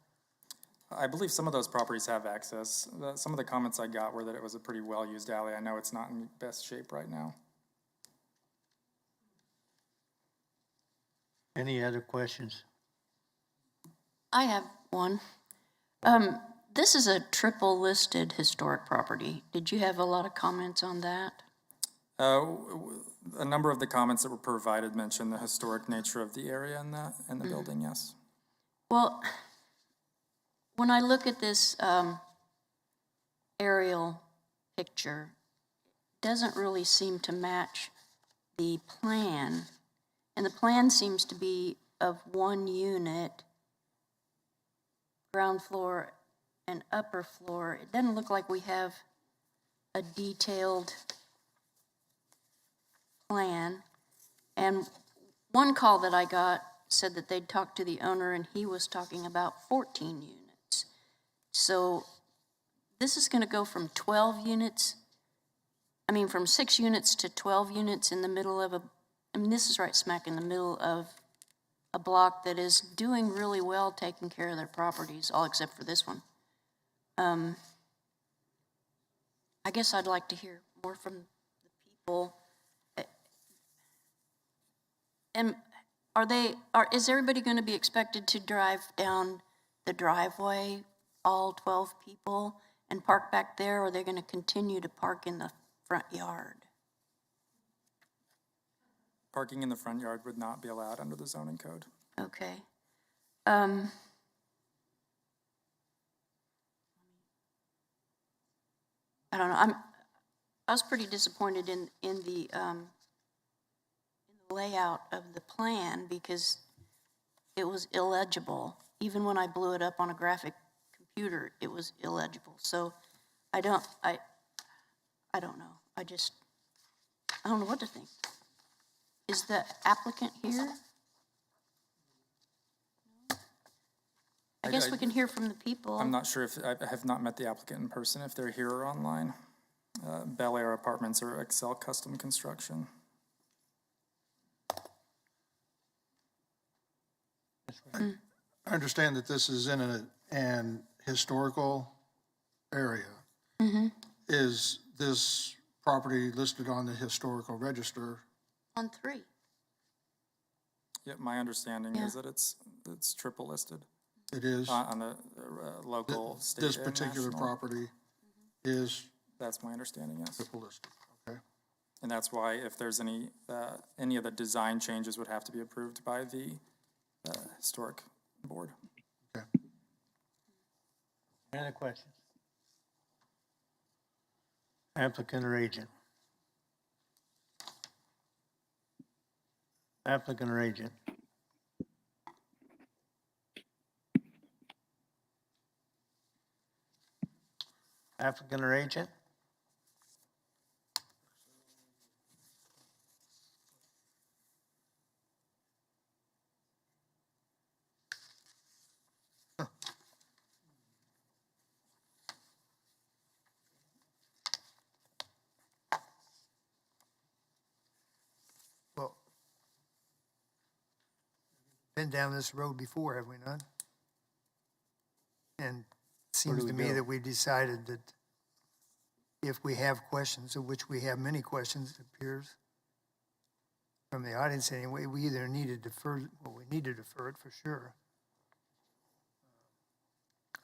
I believe some of those properties have access. Some of the comments I got were that it was a pretty well-used alley. I know it's not in best shape right now. Any other questions? I have one. This is a triple listed historic property. Did you have a lot of comments on that? A number of the comments that were provided mentioned the historic nature of the area and the building, yes. Well, when I look at this aerial picture, it doesn't really seem to match the plan. And the plan seems to be of 1 unit, ground floor and upper floor. It doesn't look like we have a detailed plan. And one call that I got said that they'd talked to the owner and he was talking about 14 units. So this is going to go from 12 units, from 6 units to 12 units in the middle of a I mean, this is right smack in the middle of a block that is doing really well taking care of their properties, all except for this one. I guess I'd like to hear more from the people. And is everybody going to be expected to drive down the driveway, all 12 people, and park back there, or are they going to continue to park in the front yard? Parking in the front yard would not be allowed under the zoning code. Okay. I don't know. I was pretty disappointed in the layout of the plan because it was illegible. Even when I blew it up on a graphic computer, it was illegible. So I don't know. I don't know what to think. Is the applicant here? I guess we can hear from the people. I'm not sure if, I have not met the applicant in person, if they're here or online. Bel Air Apartments or Excel Custom Construction. I understand that this is in an historical area. Mm-hmm. Is this property listed on the historical register? On 3. Yeah, my understanding is that it's triple listed. It is? On the local, state, This and particular national. property is? That's my understanding, yes. Triple listed, okay. And that's why if there's any of the design changes would have to be approved by the historic board. Okay. Any other questions? Applicant or agent? Applicant or agent? Applicant or agent? Well, been down this road before, have we not? And it seems to me that we decided that if we have questions, of which we have many questions, it appears, from the audience anyway, we either need to defer, well, we need to defer it for sure.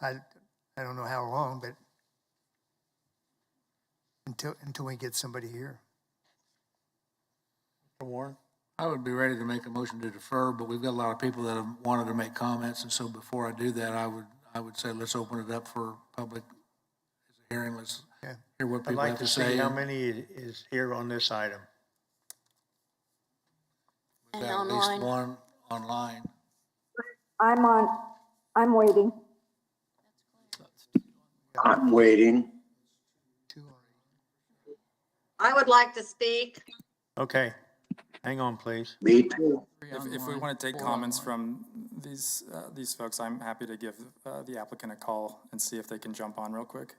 I don't know how long, but until we get somebody here. Mr. Warren? I would be ready to make a motion to defer, but we've got a lot of people that have wanted to make comments, and so before I do that, I would say let's open it up for public hearing. Let's hear what I'd people like have to to see say. how many is here on this item. We've And got at least online. one online. I'm waiting. I'm waiting. I would like to speak. Okay, hang on, please. Me too. If we want to take comments from these folks, I'm happy to give the applicant a call and see if they can jump on real quick.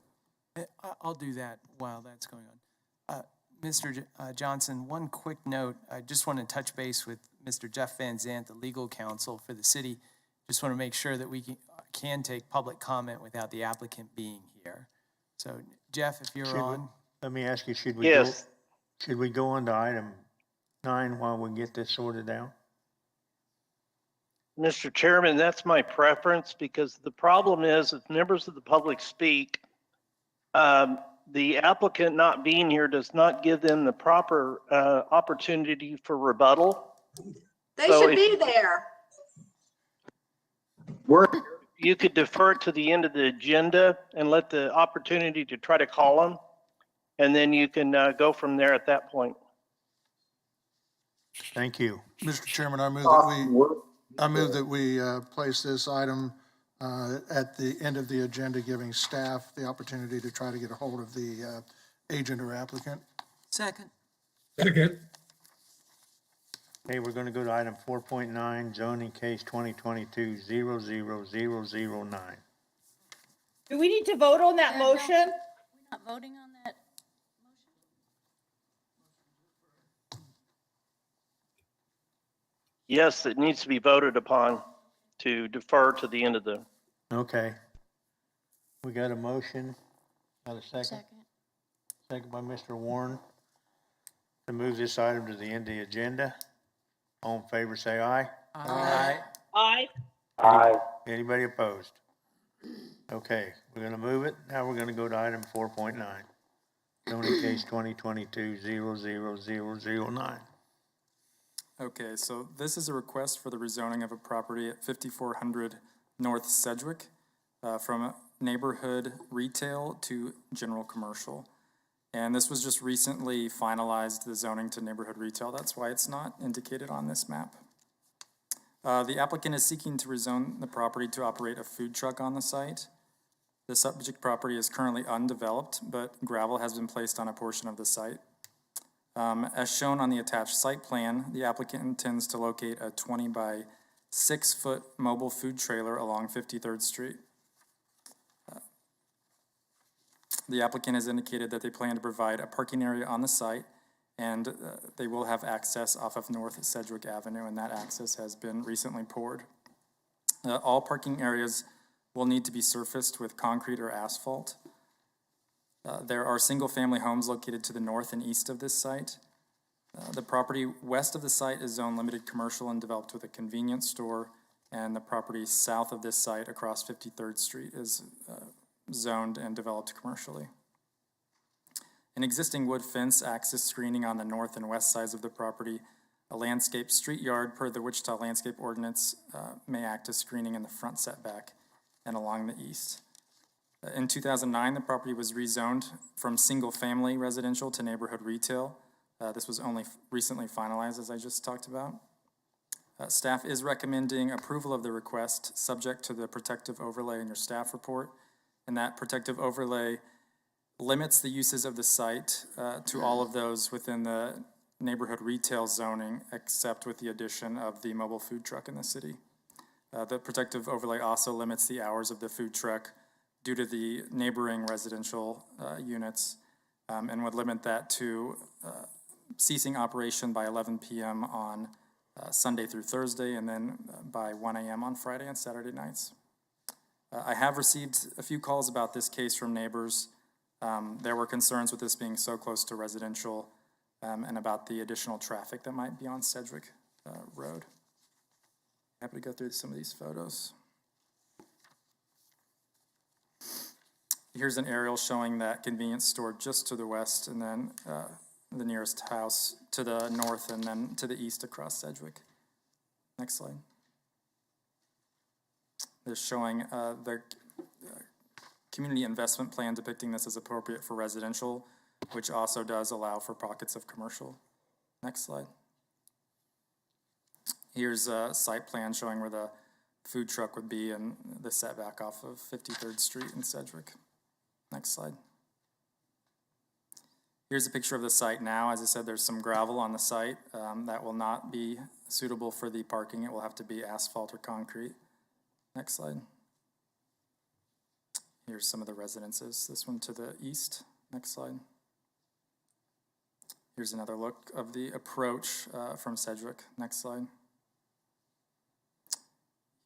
I'll do that while that's going on. Mr. Johnson, one quick note. I just want to touch base with Mr. Jeff Van Zant, the legal counsel for the city. Just want to make sure that we can take public comment without the applicant being here. So, Jeff, if you're on. Let me ask you, should we go on to item 9 while we get this sorted out? Mr. Chairman, that's my preference because the problem is if members of the public speak, the applicant not being here does not give them the proper opportunity for rebuttal. They should be there. You could defer it to the end of the agenda and let the opportunity to try to call them, and then you can go from there at that point. Thank you. Mr. Chairman, I move that we place this item at the end of the agenda, giving staff the opportunity to try to get a hold of the agent or applicant. Second. Second. Okay, we're going to go to item 4.9, zoning case 2022-00009. Do we need to vote on that motion? We're not voting on that yes, it needs to be voted upon to defer to the end of the, Okay. We got a motion. Got a second? Second by Mr. Warren to move this item to the end of the agenda. All in favor, say aye. Aye. Aye. Aye. Anybody opposed? Okay, we're gonna move it. Now we're gonna go to item 4.9. Zoning case 2022-00009. Okay, so this is a request for the rezoning of a property at 5400 North Sedgwick from neighborhood retail to general commercial. And this was just recently finalized, the zoning to neighborhood retail. That's why it's not indicated on this map. The applicant is seeking to rezone the property to operate a food truck on the site. The subject property is currently undeveloped, but gravel has been placed on a portion of the site. As shown on the attached site plan, the applicant intends to locate a 20 by 6 foot mobile food trailer along 53rd Street. The applicant has indicated that they plan to provide a parking area on the site, and they will have access off of North Sedgwick Avenue, and that access has been recently poured. All parking areas will need to be surfaced with concrete or asphalt. There are single-family homes located to the north and east of this site. The property west of the site is zone limited commercial and developed with a convenience store, and the property south of this site across 53rd Street is zoned and developed commercially. An existing wood fence acts as screening on the north and west sides of the property. A landscape street yard per the Wichita Landscape Ordinance may act as screening in the front setback and along the east. In 2009, the property was rezoned from single-family residential to neighborhood retail. This was only recently finalized, as I just talked about. Staff is recommending approval of the request, subject to the protective overlay in your staff report. And that protective overlay limits the uses of the site to all of those within the neighborhood retail zoning, except with the addition of the mobile food truck in the city. The protective overlay also limits the hours of the food truck due to the neighboring residential units, and would limit that to ceasing operation by 11 p.m. on Sunday through Thursday, and then by 1 a.m. on Friday and Saturday nights. I have received a few calls about this case from neighbors. There were concerns with this being so close to residential and about the additional traffic that might be on Sedgwick Road. Happy to go through some of these photos. Here's an aerial showing that convenience store just to the west, and then the nearest house to the north, and then to the east across Sedgwick. Next slide. They're showing the community investment plan depicting this as appropriate for residential, which also does allow for pockets of commercial. Next slide. Here's a site plan showing where the food truck would be and the setback off of 53rd Street in Sedgwick. Next slide. Here's a picture of the site now. As I said, there's some gravel on the site that will not be suitable for the parking. It will have to be asphalt or concrete. Next slide. Here's some of the residences. This one to the east. Next slide. Here's another look of the approach from Sedgwick. Next slide.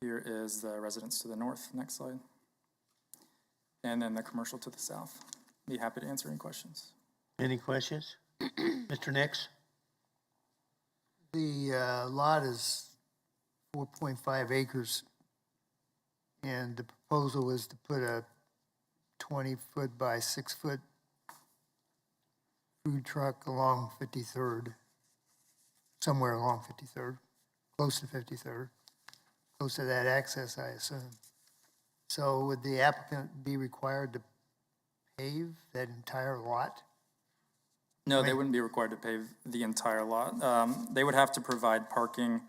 Here is the residence to the north. Next slide. And then the commercial to the south. Be happy to answer any questions. Any questions? Mr. Nix? The lot is 4.5 acres, and the proposal is to put a 20-foot by 6-foot food truck along 53rd, somewhere along 53rd, close to 53rd, close to that access, I assume. So would the applicant be required to pave that entire lot? No, they wouldn't be required to pave the entire lot. They would have to provide parking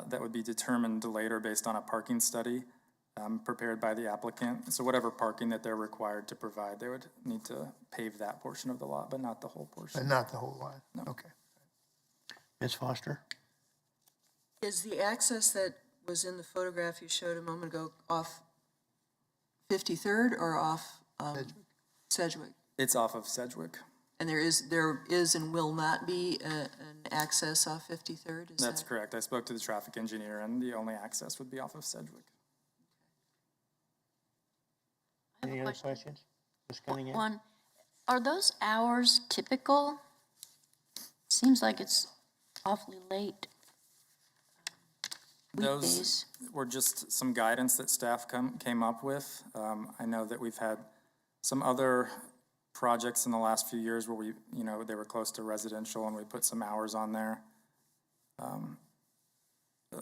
that would be determined later based on a parking study prepared by the applicant. So whatever parking that they're required to provide, they would need to pave that portion of the lot, but not the whole portion. But not the whole lot? No. Okay. Ms. Foster? Is the access that was in the photograph you showed a moment ago off 53rd or off Sedgwick? It's off of Sedgwick. And there is and will not be an access off 53rd, is That's that? correct. I spoke to the traffic engineer, and the only access would be off of Sedgwick. I have Any a other question. questions? Ms. Cunningham? One, are those hours typical? Seems like it's awfully late. Those Weekdays. were just some guidance that staff came up with. I know that we've had some other projects in the last few years where they were close to residential and we put some hours on there.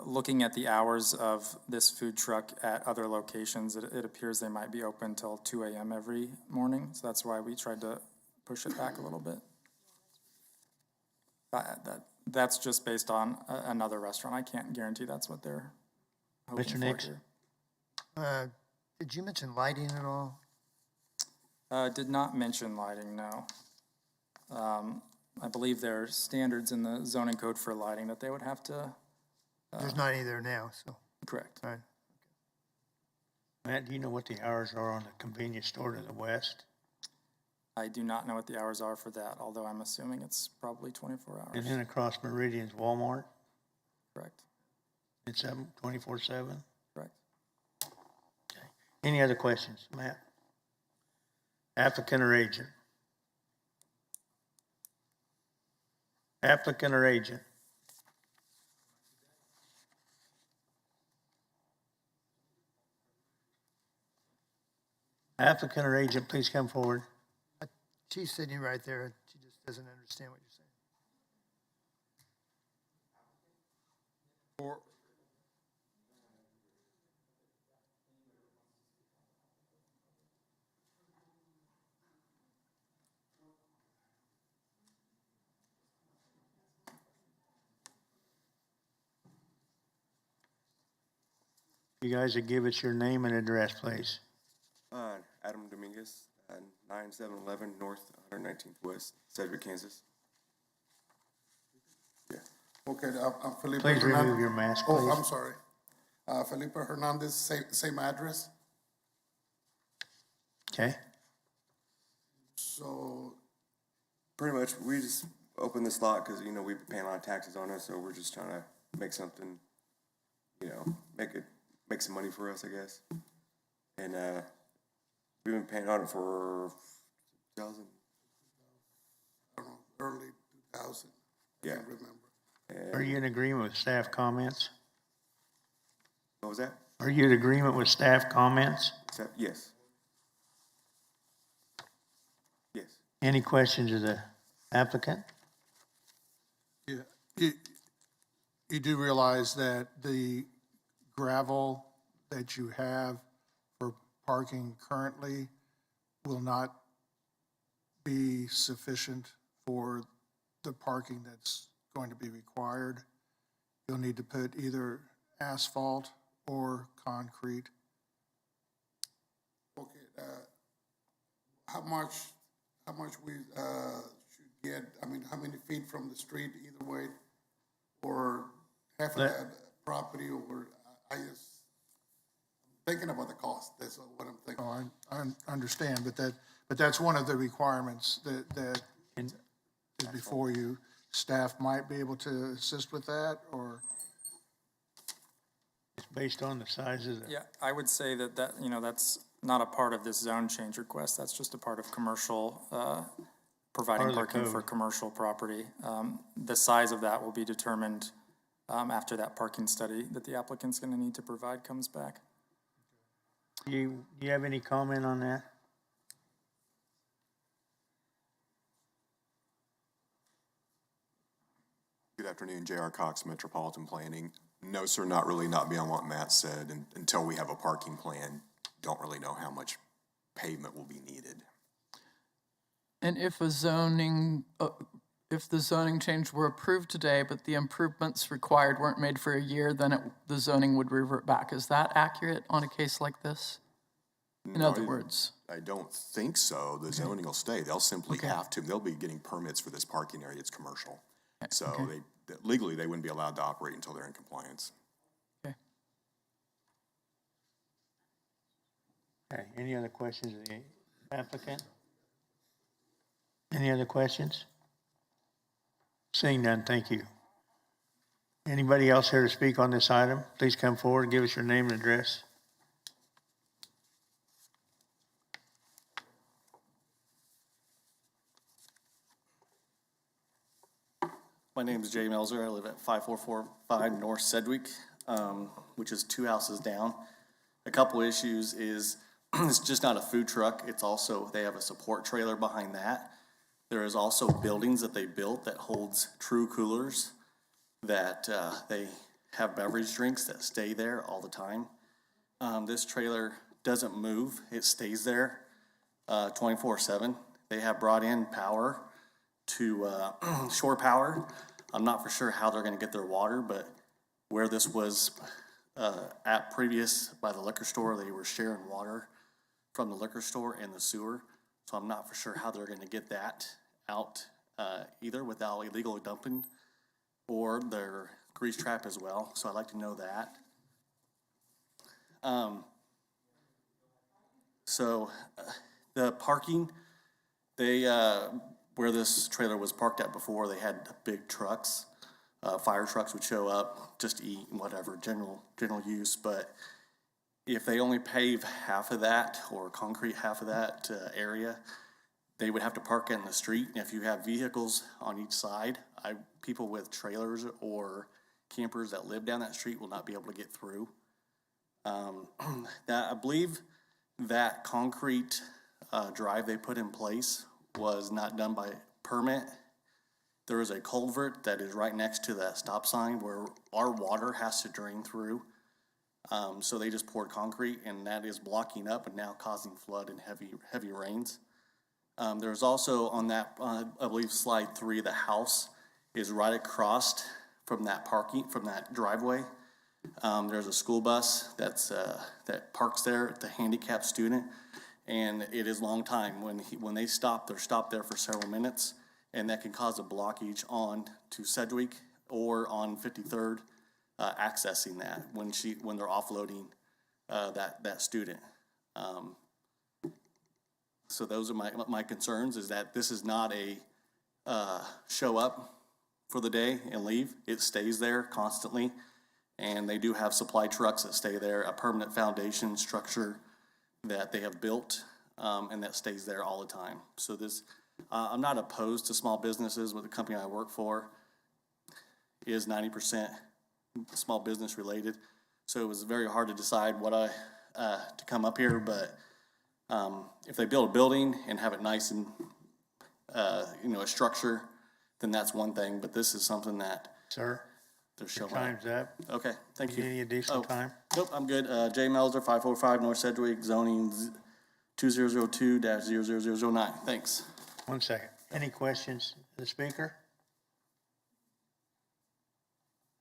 Looking at the hours of this food truck at other locations, it appears they might be open till 2 a.m. every morning. So that's why we tried to push it back a little bit. That's just based on another restaurant. I can't guarantee that's what they're hoping Mr. for Nix? here. Did you mention lighting at all? Did not mention lighting, no. I believe there are standards in the zoning code for lighting that they would have to. There's not any there now, so. Correct. All right. Matt, do you know what the hours are on the convenience store to the west? I do not know what the hours are for that, although I'm assuming it's probably 24 hours. And then across Meridian's Walmart, Correct. it's 24/7? Correct. Okay. Any other questions, Matt? Applicant or agent? Applicant or agent? Applicant or agent, please come forward. She's sitting right there. She just doesn't understand what you're saying. You guys would give us your name and address, please. Adam Dominguez, 9711 North 119th West, Sedgwick, Kansas. Yeah. Okay, I'm Felipe. Please remove Hernandez. your mask, Oh, please. I'm sorry. Felipe Hernandez, same address. Okay. So, Pretty much, we just opened this lot because, we've been paying a lot of taxes on it, so we're just trying to make something, make some money for us, I guess. And we've been paying on it for 2000. I don't know, early 2000. I Yeah. can't remember. Are you in agreement with staff comments? What was that? Are you in agreement with staff comments? Yes. Yes. Any questions of the applicant? Yeah, you do realize that the gravel that you have for parking currently will not be sufficient for the parking that's going to be required. You'll need to put either asphalt or concrete. Okay, how much we should get, how many feet from the street either way? Or half of that property, or I just, thinking about the cost, that's what I'm thinking. Oh, I understand, but that's one of the requirements that is before you. Staff might be able to assist with that, or? It's based on the size of the. Yeah, I would say that, that's not a part of this zone change request. That's just a part of commercial, providing Part of the parking for code. commercial property. The size of that will be determined after that parking study that the applicant's going to need to provide comes back. Do you have any comment on that? Good afternoon, J.R. Cox, Metropolitan Planning. No, sir, not really, not beyond what Matt said. And until we have a parking plan, don't really know how much pavement will be needed. And if the zoning change were approved today, but the improvements required weren't made for a year, then the zoning would revert back. Is that accurate on a case like this? In No, other words? I don't think so. The zoning will stay. They'll simply have to, they'll be getting permits for this parking area. It's commercial. So legally, they wouldn't be allowed to operate until they're in compliance. Okay. Okay, any other questions of the applicant? Any other questions? Seeing none, thank you. Anybody else here to speak on this item? Please come forward and give us your name and address. My name is Jay Melzer. I live at 5445 North Sedgwick, which is 2 houses down. A couple issues is it's just not a food truck. It's also, they have a support trailer behind that. There is also buildings that they built that holds true coolers that they have beverage drinks that stay there all the time. This trailer doesn't move. It stays there 24/7. They have brought in power to shore power. I'm not for sure how they're going to get their water, but where this was at previous by the liquor store, they were sharing water from the liquor store and the sewer. So I'm not for sure how they're going to get that out either without illegal dumping or their grease trap as well. So I'd like to know that. The parking, they where this trailer was parked at before, they had big trucks. Fire trucks would show up just to eat and whatever, general use. But if they only pave half of that or concrete half of that area, they would have to park it in the street. And if you have vehicles on each side, people with trailers or campers that live down that street will not be able to get through. I believe that concrete drive they put in place was not done by permit. There is a culvert that is right next to that stop sign where our water has to drain through. So they just poured concrete, and that is blocking up and now causing flood and heavy rains. There's also on that, I believe slide 3, the house is right across from that driveway. There's a school bus that parks there, it's a handicapped student, and it is a long time. When they stop, they're stopped there for several minutes, and that can cause a blockage on to Sedgwick or on 53rd, accessing that when they're offloading that student. So those are my concerns, is that this is not a show up for the day and leave. It stays there constantly, and they do have supply trucks that stay there, a permanent foundation structure that they have built, and that stays there all the time. So I'm not opposed to small businesses. With the company I work for is 90% small business related. So it was very hard to decide what to come up here, but if they build a building and have it nice and a structure, then that's one thing. But this is something that Sir, they're showing. Time's up. Okay, thank you. Any additional time? Nope, I'm good. Jay Melzer, 545 North Sedgwick, zoning 2002-00009. Thanks. 1 second. Any questions to the speaker?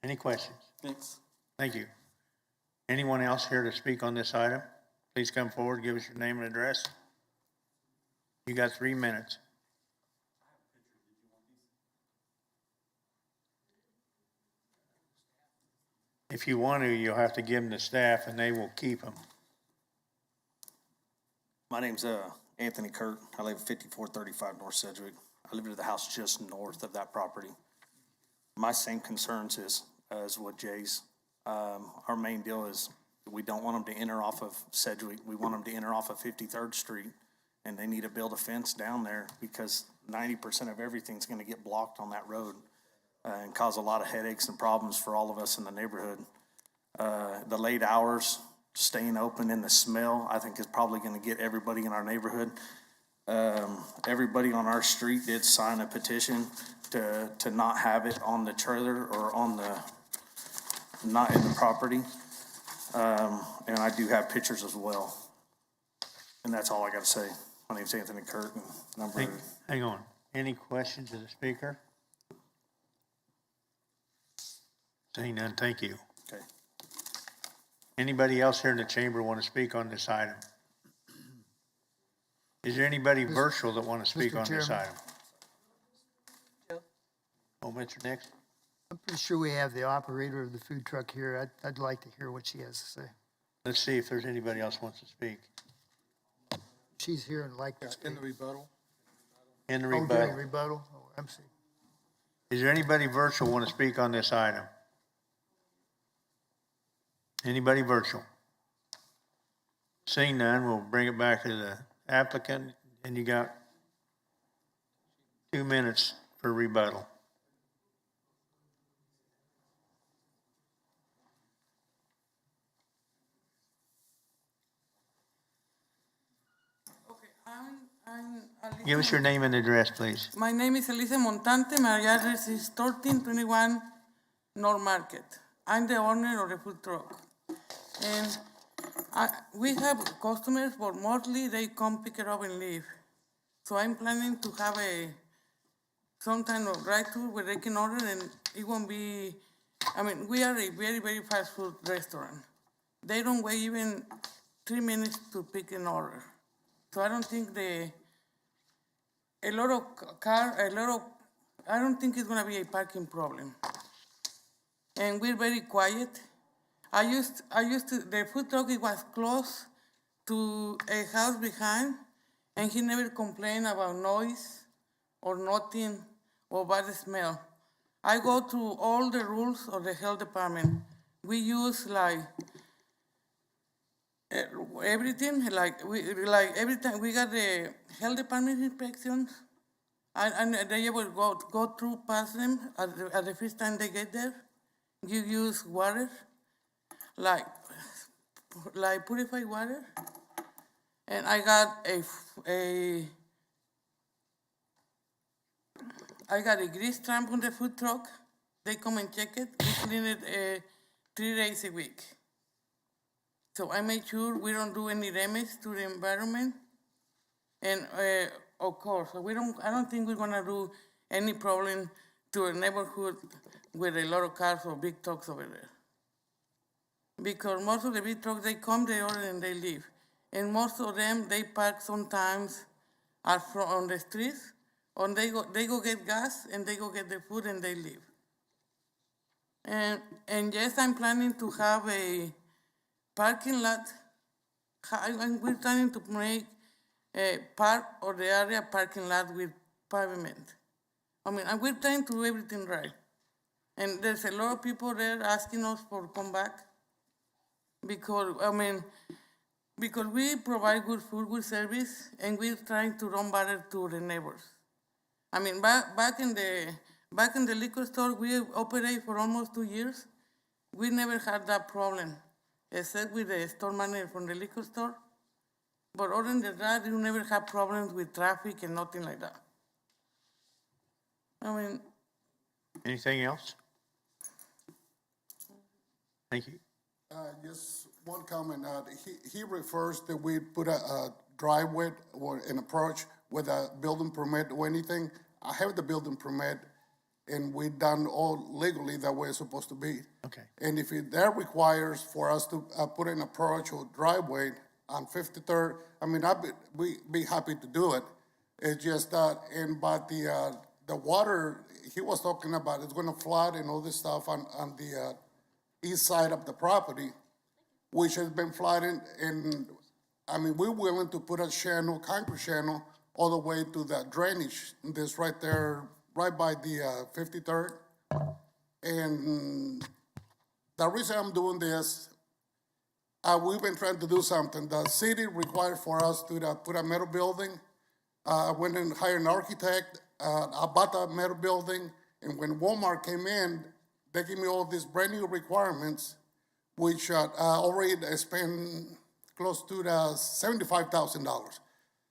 Any questions? Thanks. Thank you. Anyone else here to speak on this item? Please come forward, give us your name and address. You got 3 minutes. If you want to, you'll have to give them to staff and they will keep them. My name's Anthony Kurt. I live at 5435 North Sedgwick. I live in the house just north of that property. My same concerns as what Jay's. Our main deal is we don't want them to enter off of Sedgwick. We want them to enter off of 53rd Street, and they need to build a fence down there because 90% of everything's going to get blocked on that road and cause a lot of headaches and problems for all of us in the neighborhood. The late hours, staying open, and the smell, I think is probably going to get everybody in our neighborhood. Everybody on our street did sign a petition to not have it on the trailer or not in the property. And I do have pictures as well. And that's all I got to say. My name's Anthony Kurt. Hang on. Any questions to the speaker? Seeing none, thank you. Okay. Anybody else here in the chamber want to speak on this item? Is there anybody virtual that want to speak on this item? Oh, Mr. Nix? I'm pretty sure we have the operator of the food truck here. I'd like to hear what she has to say. Let's see if there's anybody else wants to speak. She's here and like to speak. In the rebuttal? In the Oh, during rebuttal. rebuttal? Oh, I'm sorry. Is there anybody virtual want to speak on this item? Anybody virtual? Seeing none, we'll bring it back to the applicant, and you got 2 minutes for rebuttal. Give us your name and address, please. My name is Elise Montante. My address is 1321 North Market. I'm the owner of the food truck. And we have customers, but mostly they come pick it up and leave. So I'm planning to have some kind of drive-thru where they can order, and it won't be, I mean, we are a very, very fast food restaurant. They don't wait even 3 minutes to pick an order. So I don't think I don't think it's gonna be a parking problem. And we're very quiet. The food truck, it was close to a house behind, and he never complained about noise or nothing or bad smell. I go through all the rules of the health department. We use everything, every time we got the health department inspections, and they will go through past them at the first time they get there. You use water, like purified water, and I got a grease trap on the food truck. They come and check it. We clean it 3 days a week. So I make sure we don't do any damage to the environment. And of course, I don't think we're gonna do any problem to a neighborhood with a lot of cars or big trucks over there. Because most of the big trucks, they come, they order, and they leave. And most of them, they park sometimes on the streets, or they go get gas, and they go get the food, and they leave. And yes, I'm planning to have a parking lot. We're planning to make a part of the area parking lot with pavement. I mean, we're trying to do everything right. And there's a lot of people there asking us for come back because we provide good food, good service, and we're trying to run better to the neighbors. I mean, back in the liquor store, we operate for almost 2 years. We never had that problem, except with the store manager from the liquor store. But other than that, you never have problems with traffic and nothing like that. I mean. Anything else? Thank you. Just one comment. He refers that we put a driveway or an approach with a building permit or anything. I have the building permit, and we've done all legally that way it's supposed to be. Okay. And if that requires for us to put an approach or driveway on 53rd, I mean, we'd be happy to do it. It's just that, but the water he was talking about, it's gonna flood and all this stuff on the east side of the property, which has been flooding. And I mean, we're willing to put a channel, concrete channel, all the way to the drainage that's right there, right by the 53rd. And the reason I'm doing this, we've been trying to do something. The city required for us to put a metal building. I went and hired an architect. I bought that metal building, and when Walmart came in, they gave me all these brand new requirements, which I already spent close to $75,000.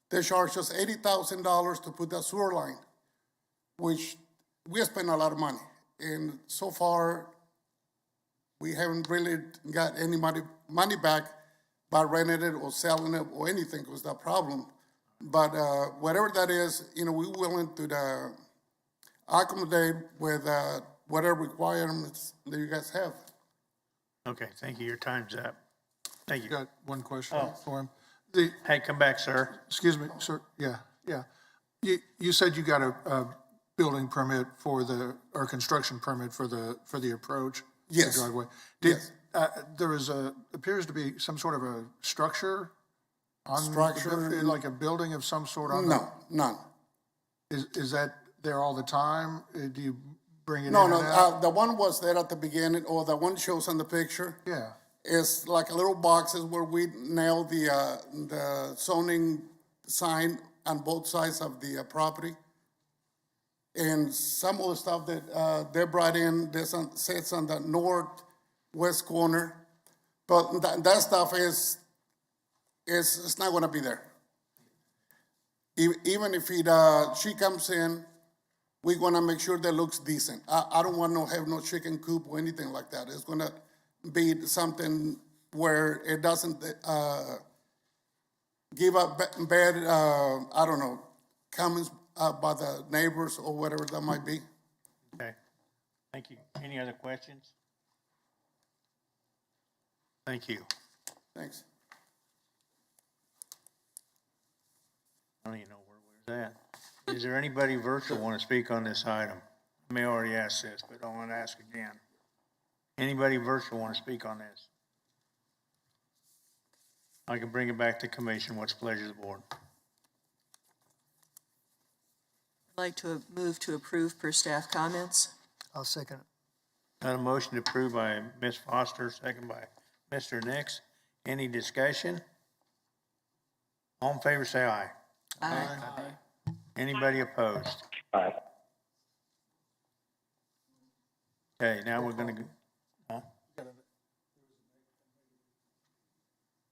They charged us $80,000 to put that sewer line, which we spent a lot of money. And so far, we haven't really got any money back by renting it or selling it or anything, was that problem. But whatever that is, we're willing to accommodate with whatever requirements that you guys have. Okay, thank you. Your time's up. Thank you. Got one question for him. Hey, come back, sir. Excuse me, sir. Yeah. You said you got a building permit or construction permit for the approach. Yes. The driveway. Yes. There appears to be some sort of a structure on Structure? like a building of some sort on No, none. Is that there all the time? Do you bring it in No, and no, out? the one was there at the beginning, or the one shows on the picture. Yeah. Is like a little boxes where we nail the zoning sign on both sides of the property. And some of the stuff that they brought in, sits on the northwest corner, but that stuff is it's not gonna be there. Even if she comes in, we're gonna make sure that looks decent. I don't want to have no chicken coop or anything like that. It's gonna be something where it doesn't give up bad, I don't know, comments by the neighbors or whatever that might be. Okay, thank you. Any other questions? Thank you. Thanks. I don't even know where we're at. Is there anybody virtual want to speak on this item? I may already ask this, but I want to ask again. Anybody virtual want to speak on this? I can bring it back to commission. What's the pleasure of the board? I'd like to move to approve per staff comments. I'll second it. Got a motion approved by Ms. Foster, second by Mr. Nix. Any discussion? All in favor, say aye. Aye. Anybody opposed? Aye. Okay, now we're gonna go, huh?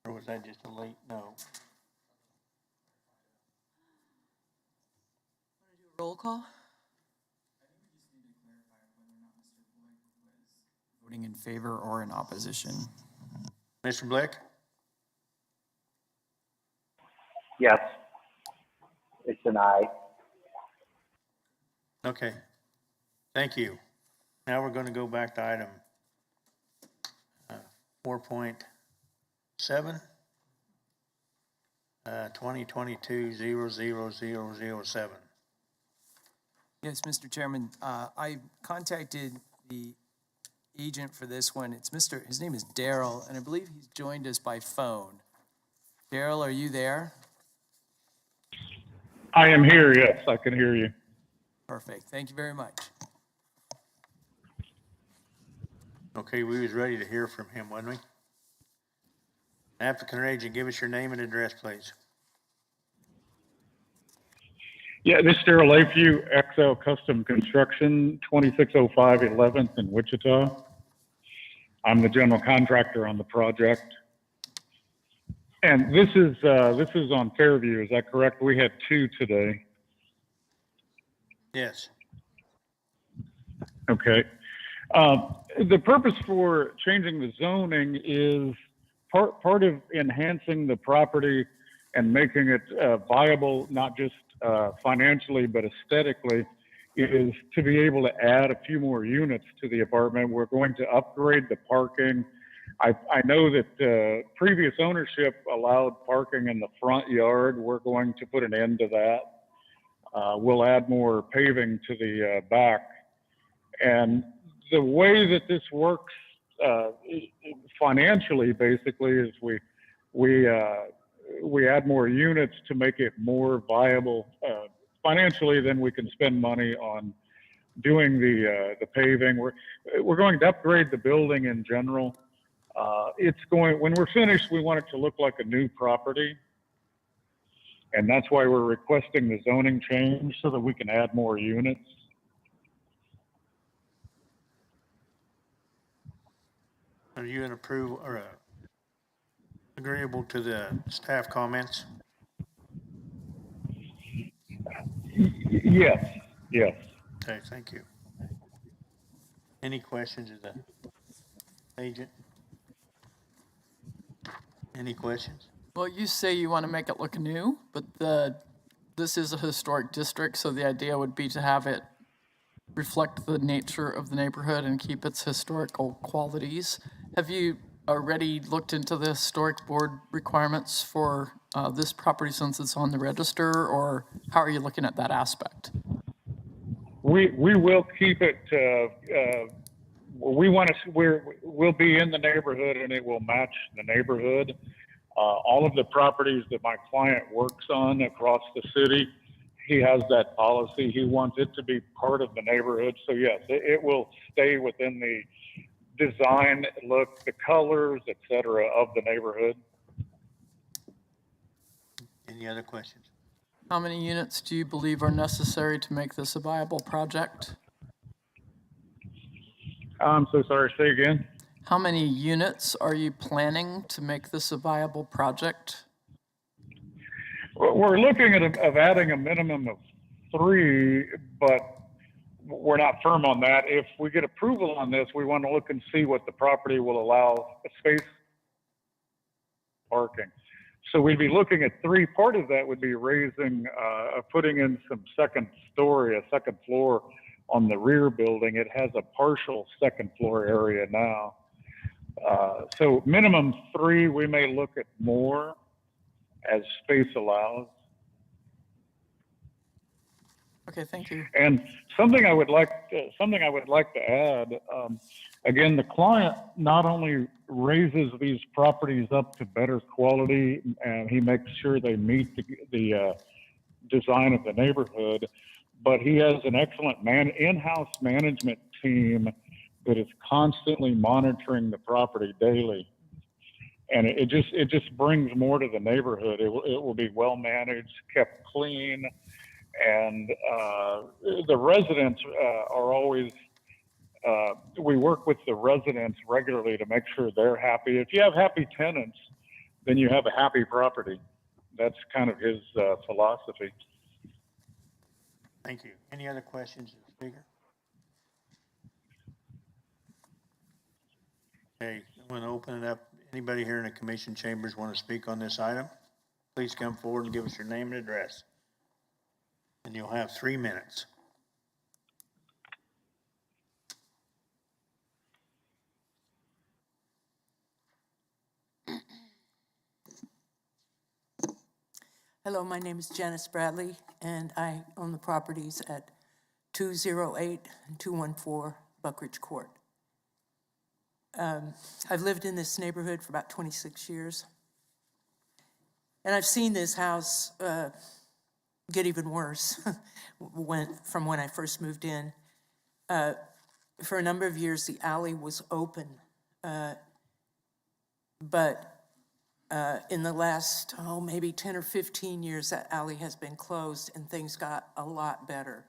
Or was that just a late, no? Roll call? Voting in favor or in opposition? Mr. Blick? Yes. It's an aye. Okay, thank you. Now we're gonna go back to item 4.7, 2022-000007. Yes, Mr. Chairman, I contacted the agent for this one. His name is Daryl, and I believe he's joined us by phone. Daryl, are you there? I am here, yes, I can hear you. Perfect, thank you very much. Okay, we was ready to hear from him, wasn't we? Applicant or agent, give us your name and address, please. Yeah, this is Daryl Lakeview, XL Custom Construction, 2605 11th in Wichita. I'm the general contractor on the project. And this is on Fairview, is that correct? We had two today. Yes. Okay. The purpose for changing the zoning is part of enhancing the property and making it viable, not just financially, but aesthetically, is to be able to add a few more units to the apartment. We're going to upgrade the parking. I know that previous ownership allowed parking in the front yard. We're going to put an end to that. We'll add more paving to the back. And the way that this works financially, basically, is we add more units to make it more viable financially. Then we can spend money on doing the paving. We're going to upgrade the building in general. When we're finished, we want it to look like a new property. And that's why we're requesting the zoning change so that we can add more units. Are you in approval or agreeable to the staff comments? Yes, yes. Okay, thank you. Any questions of the agent? Any questions? Well, you say you want to make it look new, but this is a historic district, so the idea would be to have it reflect the nature of the neighborhood and keep its historical qualities. Have you already looked into the historic board requirements for this property since it's on the register, or how are you looking at that aspect? We will keep it. We'll be in the neighborhood and it will match the neighborhood. All of the properties that my client works on across the city, he has that policy. He wants it to be part of the neighborhood. So yes, it will stay within the design, look, the colors, et cetera, of the neighborhood. Any other questions? How many units do you believe are necessary to make this a viable project? I'm so sorry, say again? How many units are you planning to make this a viable project? We're looking at of adding a minimum of 3, but we're not firm on that. If we get approval on this, we want to look and see what the property will allow space parking. So we'd be looking at 3. Part of that would be raising, putting in some second floor on the rear building. It has a partial second floor area now. So minimum 3, we may look at more as space allows. Okay, thank you. And something I would like to add, again, the client not only raises these properties up to better quality, and he makes sure they meet the design of the neighborhood, but he has an excellent in-house management team that is constantly monitoring the property daily. And it just brings more to the neighborhood. It will be well managed, kept clean, and the residents are always. We work with the residents regularly to make sure they're happy. If you have happy tenants, then you have a happy property. That's kind of his philosophy. Thank you. Any other questions of the speaker? Okay, I'm going to open it up. Anybody here in the commission chambers want to speak on this item? Please come forward and give us your name and address. And you'll have 3 minutes. Hello, my name is Janice Bradley, and I own the properties at 208 and 214 Buckridge Court. I've lived in this neighborhood for about 26 years, and I've seen this house get even worse from when I first moved in. For a number of years, the alley was open, but in the last, maybe 10 or 15 years, that alley has been closed, and things got a lot better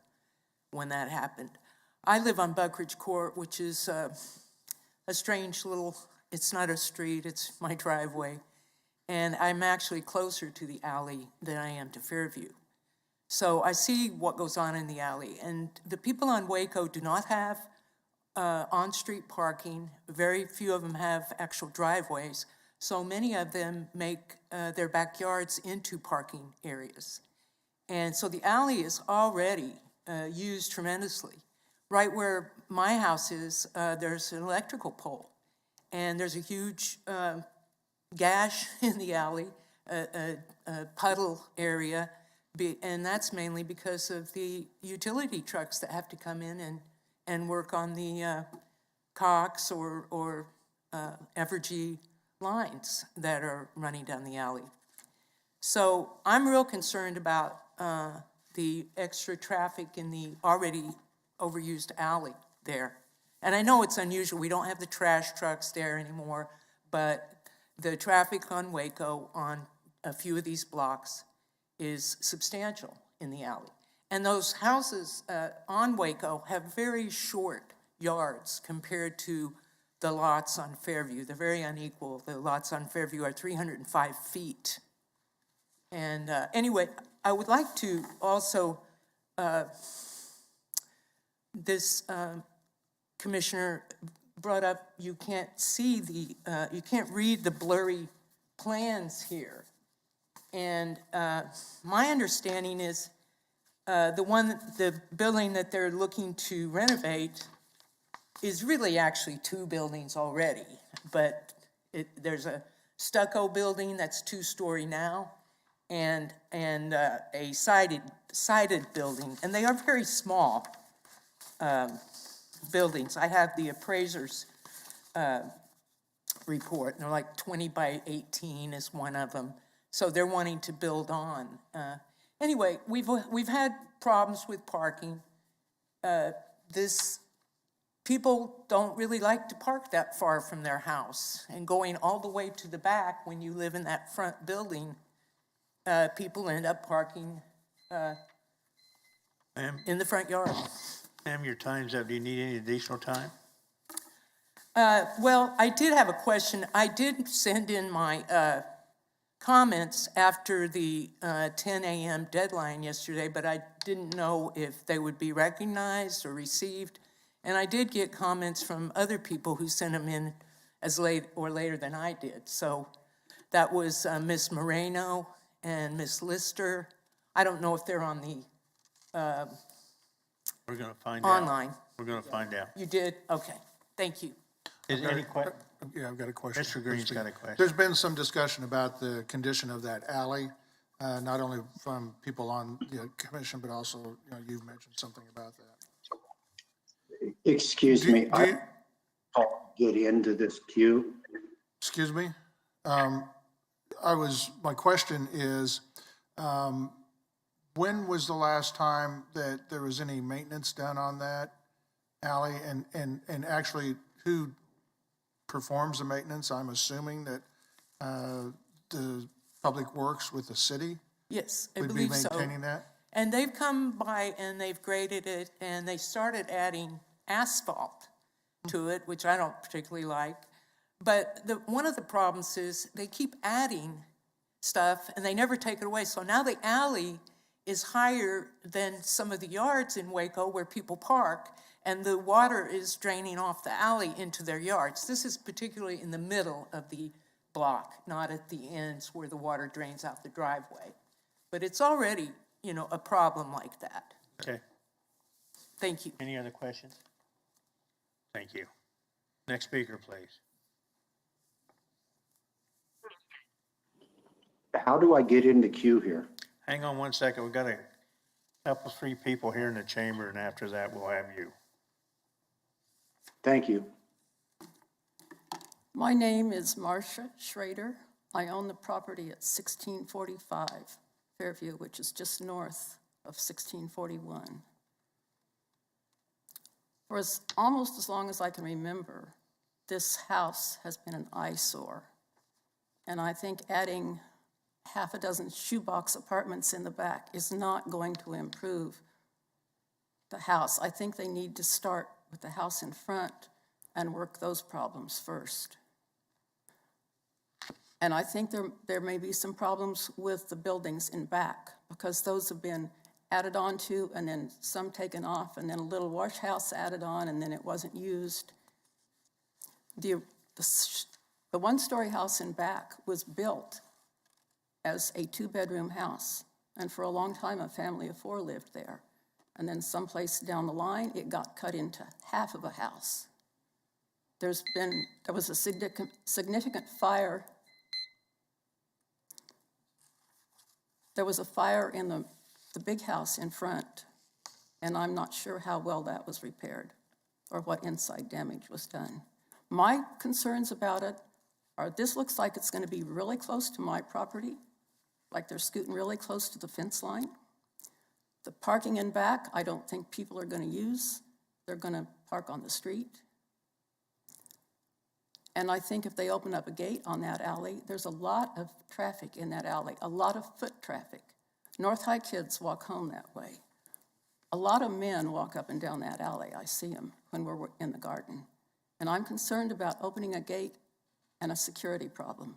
when that happened. I live on Buckridge Court, which is a strange little, it's not a street, it's my driveway, and I'm actually closer to the alley than I am to Fairview. So I see what goes on in the alley, and the people on Waco do not have on-street parking. Very few of them have actual driveways. So many of them make their backyards into parking areas. And so the alley is already used tremendously. Right where my house is, there's an electrical pole. And there's a huge gash in the alley, a puddle area. And that's mainly because of the utility trucks that have to come in and work on the Cox or Evergy lines that are running down the alley. So I'm real concerned about the extra traffic in the already overused alley there. And I know it's unusual, we don't have the trash trucks there anymore, but the traffic on Waco on a few of these blocks is substantial in the alley. And those houses on Waco have very short yards compared to the lots on Fairview. They're very unequal. The lots on Fairview are 305 feet. And anyway, I would like to also, this commissioner brought up, you can't see you can't read the blurry plans here. And my understanding is the building that they're looking to renovate is really actually 2 buildings already, but there's a stucco building that's 2-story now, and a sided building, and they are very small buildings. I have the appraiser's report, and they're like 20 by 18 is one of them. So they're wanting to build on. Anyway, we've had problems with parking. People don't really like to park that far from their house, and going all the way to the back when you live in that front building, people end up parking in the front yard. Ma'am, your time's up. Do you need any additional time? Well, I did have a question. I did send in my comments after the 10 a.m. deadline yesterday, but I didn't know if they would be recognized or received. And I did get comments from other people who sent them in as late or later than I did. So that was Miss Moreno and Miss Lister. I don't know if they're on the We're going to find out. online. We're going to find out. You did? Okay. Thank you. Is there any question? Yeah, I've got a question. Mr. Green's got a question. There's been some discussion about the condition of that alley, not only from people on the commission, but also, you've mentioned something about that. Excuse me, I can't get into this queue. Excuse me? My question is, when was the last time that there was any maintenance done on that alley? And actually, who performs the maintenance? I'm assuming that the Public Works with the city Yes, I would be believe so. maintaining that? And they've come by and they've graded it, and they started adding asphalt to it, which I don't particularly like. But one of the problems is they keep adding stuff and they never take it away. So now the alley is higher than some of the yards in Waco where people park, and the water is draining off the alley into their yards. This is particularly in the middle of the block, not at the ends where the water drains out the driveway. But it's already, a problem like that. Okay. Thank you. Any other questions? Thank you. Next speaker, please. How do I get in the queue here? Hang on one second. We've got a couple, 3 people here in the chamber, and after that, we'll have you. Thank you. My name is Marcia Schrader. I own the property at 1645 Fairview, which is just north of 1641. For almost as long as I can remember, this house has been an eyesore. And I think adding half a dozen shoebox apartments in the back is not going to improve the house. I think they need to start with the house in front and work those problems first. And I think there may be some problems with the buildings in back, because those have been added on to and then some taken off, and then a little wash house added on, and then it wasn't used. The one-story house in back was built as a 2-bedroom house, and for a long time a family of 4 lived there. And then someplace down the line it got cut into half of a house. There was a significant fire. There was a fire in the big house in front, and I'm not sure how well that was repaired or what inside damage was done. My concerns about it are, this looks like it's going to be really close to my property, like they're scooting really close to the fence line. The parking in back, I don't think people are going to use. They're going to park on the street. And I think if they open up a gate on that alley, there's a lot of traffic in that alley, a lot of foot traffic. North High kids walk home that way. A lot of men walk up and down that alley. I see them when we're in the garden. And I'm concerned about opening a gate and a security problem.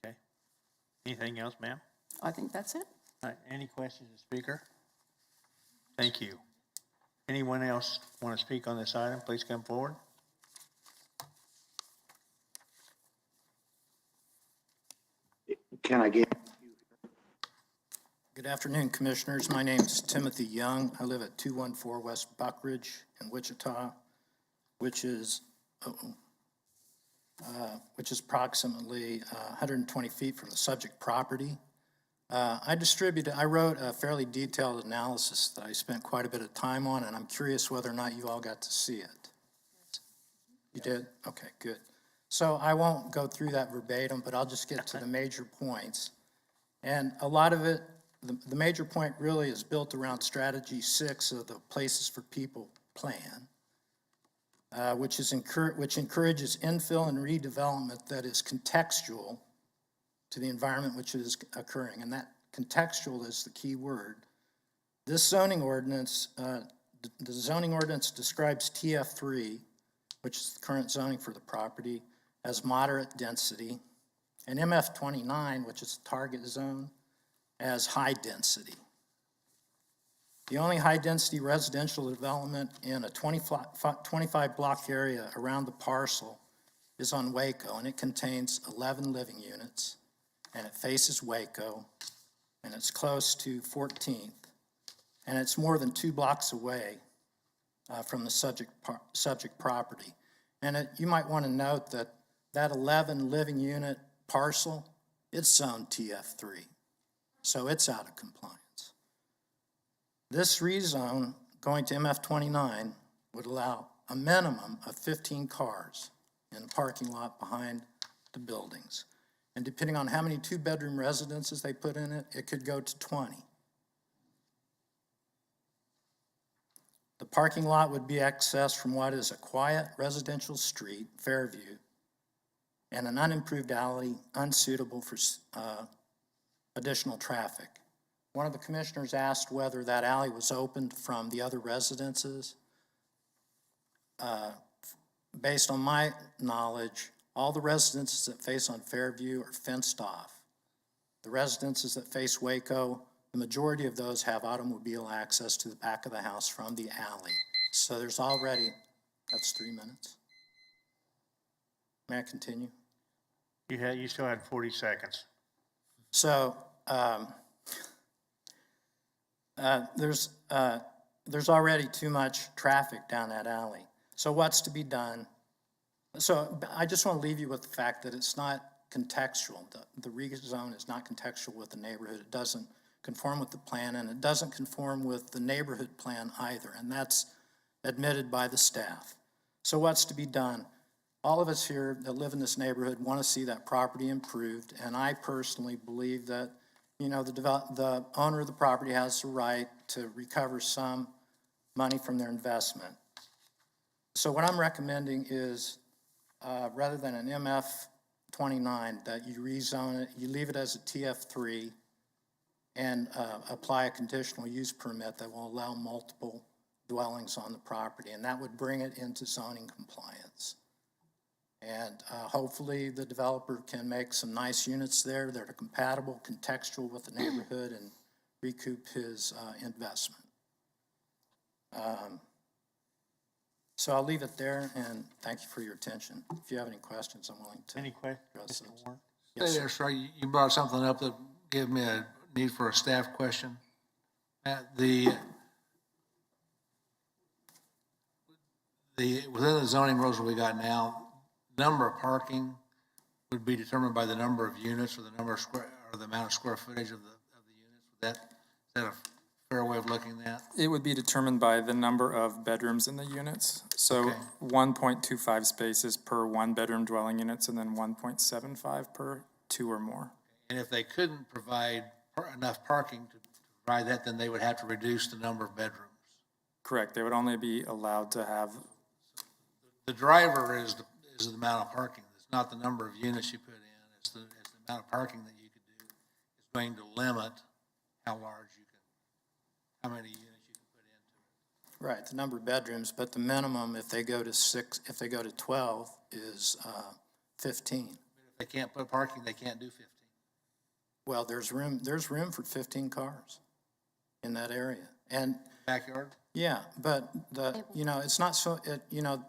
Okay. Anything else, ma'am? I think that's it. All right. Any questions of the speaker? Thank you. Anyone else want to speak on this item? Please come forward. Can I get? Good afternoon, Commissioners. My name is Timothy Young. I live at 214 West Buckridge in Wichita, which is approximately 120 feet from the subject property. I wrote a fairly detailed analysis that I spent quite a bit of time on, and I'm curious whether or not you all got to see it. You did? Okay, good. So I won't go through that verbatim, but I'll just get to the major points. And a lot of it the major point really is built around strategy 6 of the Places for People plan, which encourages infill and redevelopment that is contextual to the environment which is occurring. And that contextual is the key word. This zoning ordinance, the zoning ordinance describes TF3, which is the current zoning for the property, as moderate density, and MF29, which is the target zone, as high density. The only high-density residential development in a 25-block area around the parcel is on Waco, and it contains 11 living units, and it faces Waco, and it's close to 14th, and it's more than 2 blocks away from the subject property. And you might want to note that that 11 living unit parcel, it's zoned TF3, so it's out of compliance. This rezone going to MF29 would allow a minimum of 15 cars in the parking lot behind the buildings. And depending on how many 2-bedroom residences they put in it, it could go to 20. The parking lot would be accessed from what is a quiet residential street, Fairview, and an unimproved alley unsuitable for additional traffic. One of the commissioners asked whether that alley was opened from the other residences. Based on my knowledge, all the residences that face on Fairview are fenced off. The residences that face Waco, the majority of those have automobile access to the back of the house from the alley. So there's already, that's 3 minutes. May I continue? You still had 40 seconds. So there's already too much traffic down that alley. So what's to be done? So I just want to leave you with the fact that it's not contextual. The rezone is not contextual with the neighborhood. It doesn't conform with the plan, and it doesn't conform with the neighborhood plan either, and that's admitted by the staff. So what's to be done? All of us here that live in this neighborhood want to see that property improved, and I personally believe that, you know, the owner of the property has the right to recover some money from their investment. So what I'm recommending is, rather than an MF29, that you rezone it, you leave it as a TF3, and apply a conditional use permit that will allow multiple dwellings on the property, and that would bring it into zoning compliance. And hopefully the developer can make some nice units there that are compatible, contextual with the neighborhood, and recoup his investment. So I'll leave it there, and thank you for your attention. If you have any questions, I'm willing to address those. Yes, Stay there, sir. You brought something up that gave me a need for a staff question. Within the zoning rules that we got now, number of parking would be determined by the number of units or the number of square, or the amount of square footage of the units. Is that a fair way of looking at that? It would be determined by the number of bedrooms in the units. So 1.25 spaces per 1-bedroom dwelling units, and then 1.75 per 2 or more. And if they couldn't provide enough parking to provide that, then they would have to reduce the number of bedrooms. Correct. They would only be allowed to have. The driver is the amount of parking. It's not the number of units you put in. It's the amount of parking that you could do. It's going to limit how large you can, how many units you can put into it. Right, the number of bedrooms, but the minimum if they go to 6, if they go to 12 is 15. If they can't put parking, they can't do 15. Well, there's room for 15 cars in that area. And backyard? Yeah, but it's not so,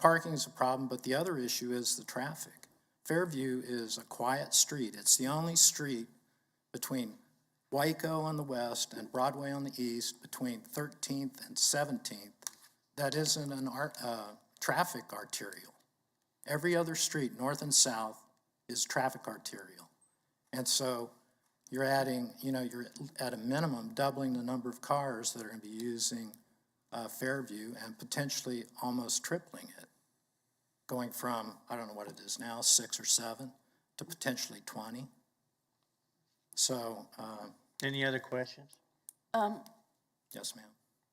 parking is a problem, but the other issue is the traffic. Fairview is a quiet street. It's the only street between Waco on the west and Broadway on the east, between 13th and 17th, that isn't a traffic arterial. Every other street, north and south, is traffic arterial. And so you're adding, you're at a minimum doubling the number of cars that are going to be using Fairview, and potentially almost tripling it, going from, I don't know what it is now, 6 or 7 to potentially 20. So. Any other questions? Yes, ma'am.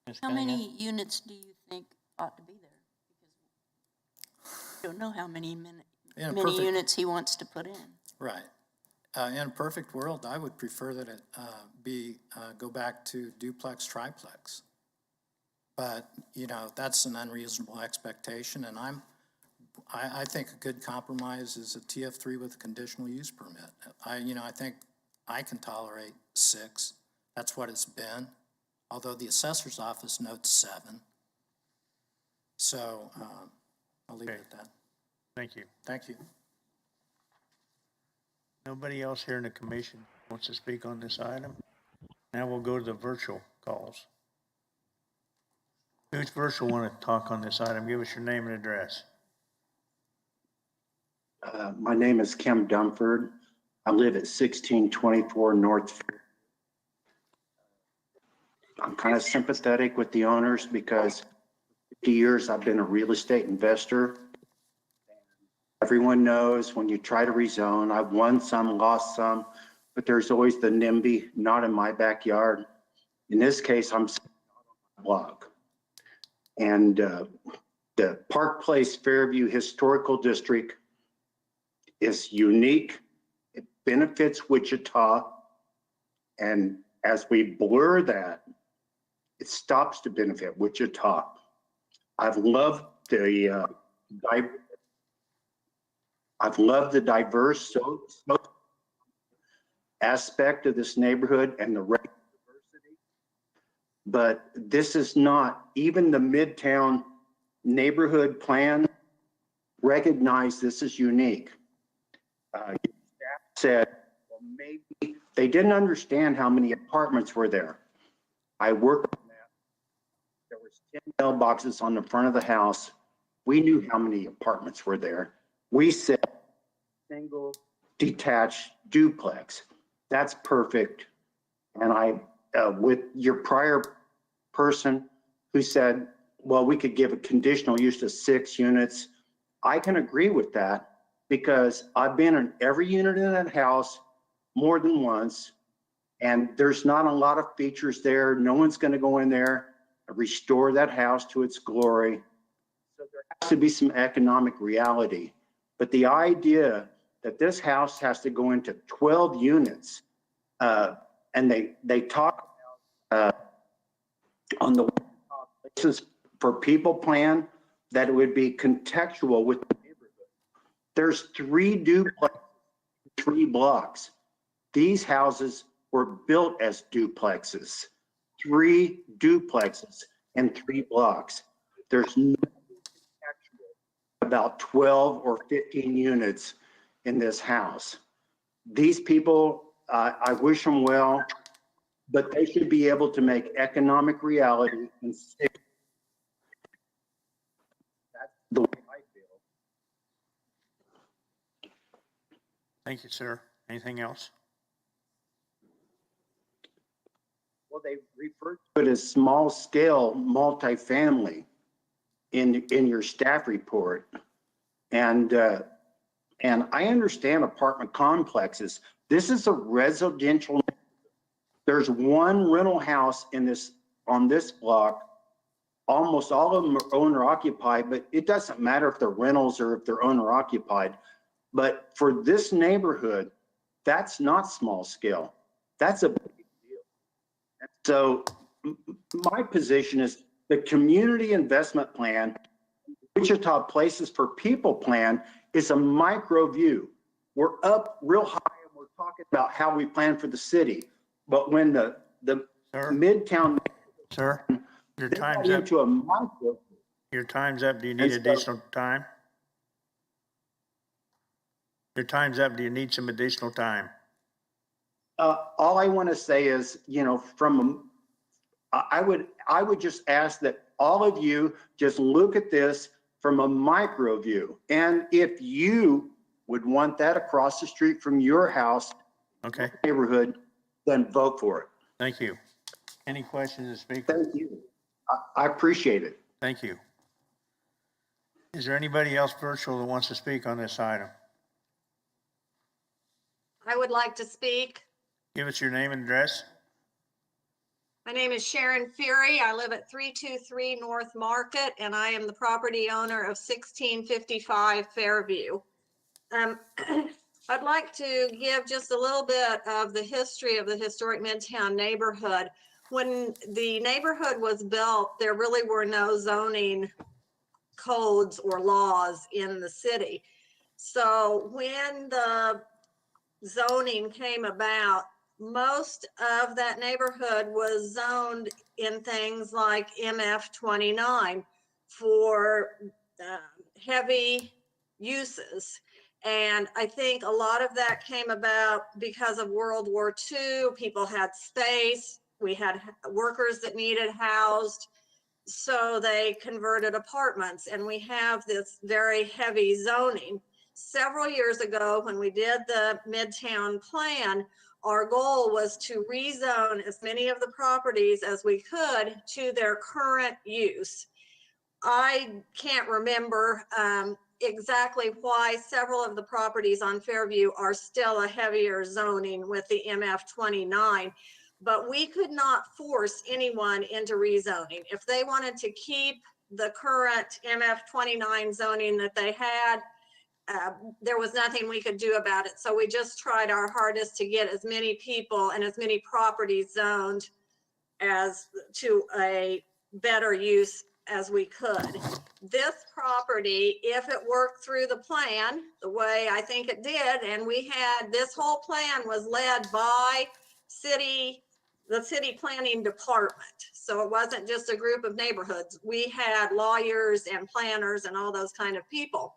Ms. How Cunningham? many units do you think ought to be there? Because we don't know how many In a many perfect- units he wants to put in. Right. In a perfect world, I would prefer that it go back to duplex, triplex. But, you know, that's an unreasonable expectation, and I think a good compromise is a TF3 with a conditional use permit. I think I can tolerate 6. That's what it's been, although the assessor's office notes 7. So I'll leave it at that. Thank you. Thank you. Nobody else here in the commission wants to speak on this item? Now we'll go to the virtual calls. Who's virtual want to talk on this item? Give us your name and address. My name is Kim Dunford. I live at 1624 North. I'm kind of sympathetic with the owners because for 50 years I've been a real estate investor. Everyone knows when you try to rezone, I've won some, lost some, but there's always the NIMBY, not in my backyard. In this case, I'm on my block. And the Park Place Fairview Historical District is unique. It benefits Wichita. And as we blur that, it stops to benefit Wichita. I've loved the diverse aspect of this neighborhood and the racial diversity. But this is not, even the Midtown neighborhood plan recognized this is unique. Staff said, well, maybe they didn't understand how many apartments were there. I worked on that. There was 10 mailboxes on the front of the house. We knew how many apartments were there. We said single detached duplex. That's perfect. And I, with your prior person who said, well, we could give a conditional use to 6 units. I can agree with that because I've been in every unit in that house more than once, and there's not a lot of features there. No one's going to go in there and restore that house to its glory. So there has to be some economic reality. But the idea that this house has to go into 12 units, and they talk about on the places for people plan that it would be contextual with the neighborhood. There's 3 duplexes, 3 blocks. These houses were built as duplexes, 3 duplexes and 3 blocks. There's no about 12 or 15 units in this house. These people, I wish them well, but they should be able to make economic reality and stick. That's the way I feel. Thank you, sir. Anything else? Well, they refer to it as small scale multifamily in your staff report. And I understand apartment complexes. This is a residential. There's 1 rental house on this block. Almost all of them are owner occupied, but it doesn't matter if they're rentals or if they're owner occupied. But for this neighborhood, that's not small scale. That's a big deal. So my position is the community investment plan, Wichita Places for People plan, is a micro view. We're up real high and we're talking about how we plan for the city. But when the Midtown. Sir, your time's up. Into a micro. Your time's up. Do you need additional time? Your time's up. Do you need some additional time? All I want to say is, you know, I would just ask that all of you just look at this from a micro view. And if you would want that across the street from your house, okay, neighborhood, then vote for it. Thank you. Any questions to speak? Thank you. I appreciate it. Thank you. Is there anybody else virtual that wants to speak on this item? I would like to speak. Give us your name and address. My name is Sharon Fury. I live at 323 North Market, and I am the property owner of 1655 Fairview. I'd like to give just a little bit of the history of the historic Midtown neighborhood. When the neighborhood was built, there really were no zoning codes or laws in the city. So when the zoning came about, most of that neighborhood was zoned in things like MF 29 for heavy uses. And I think a lot of that came about because of World War II. People had space. We had workers that needed housed. So they converted apartments, and we have this very heavy zoning. Several years ago, when we did the Midtown plan, our goal was to rezone as many of the properties as we could to their current use. I can't remember exactly why several of the properties on Fairview are still a heavier zoning with the MF 29, but we could not force anyone into rezoning. If they wanted to keep the current MF 29 zoning that they had, there was nothing we could do about it. So we just tried our hardest to get as many people and as many properties zoned as to a better use as we could. This property, if it worked through the plan the way I think it did, and we had, this whole plan was led by the city planning department. So it wasn't just a group of neighborhoods. We had lawyers and planners and all those kind of people.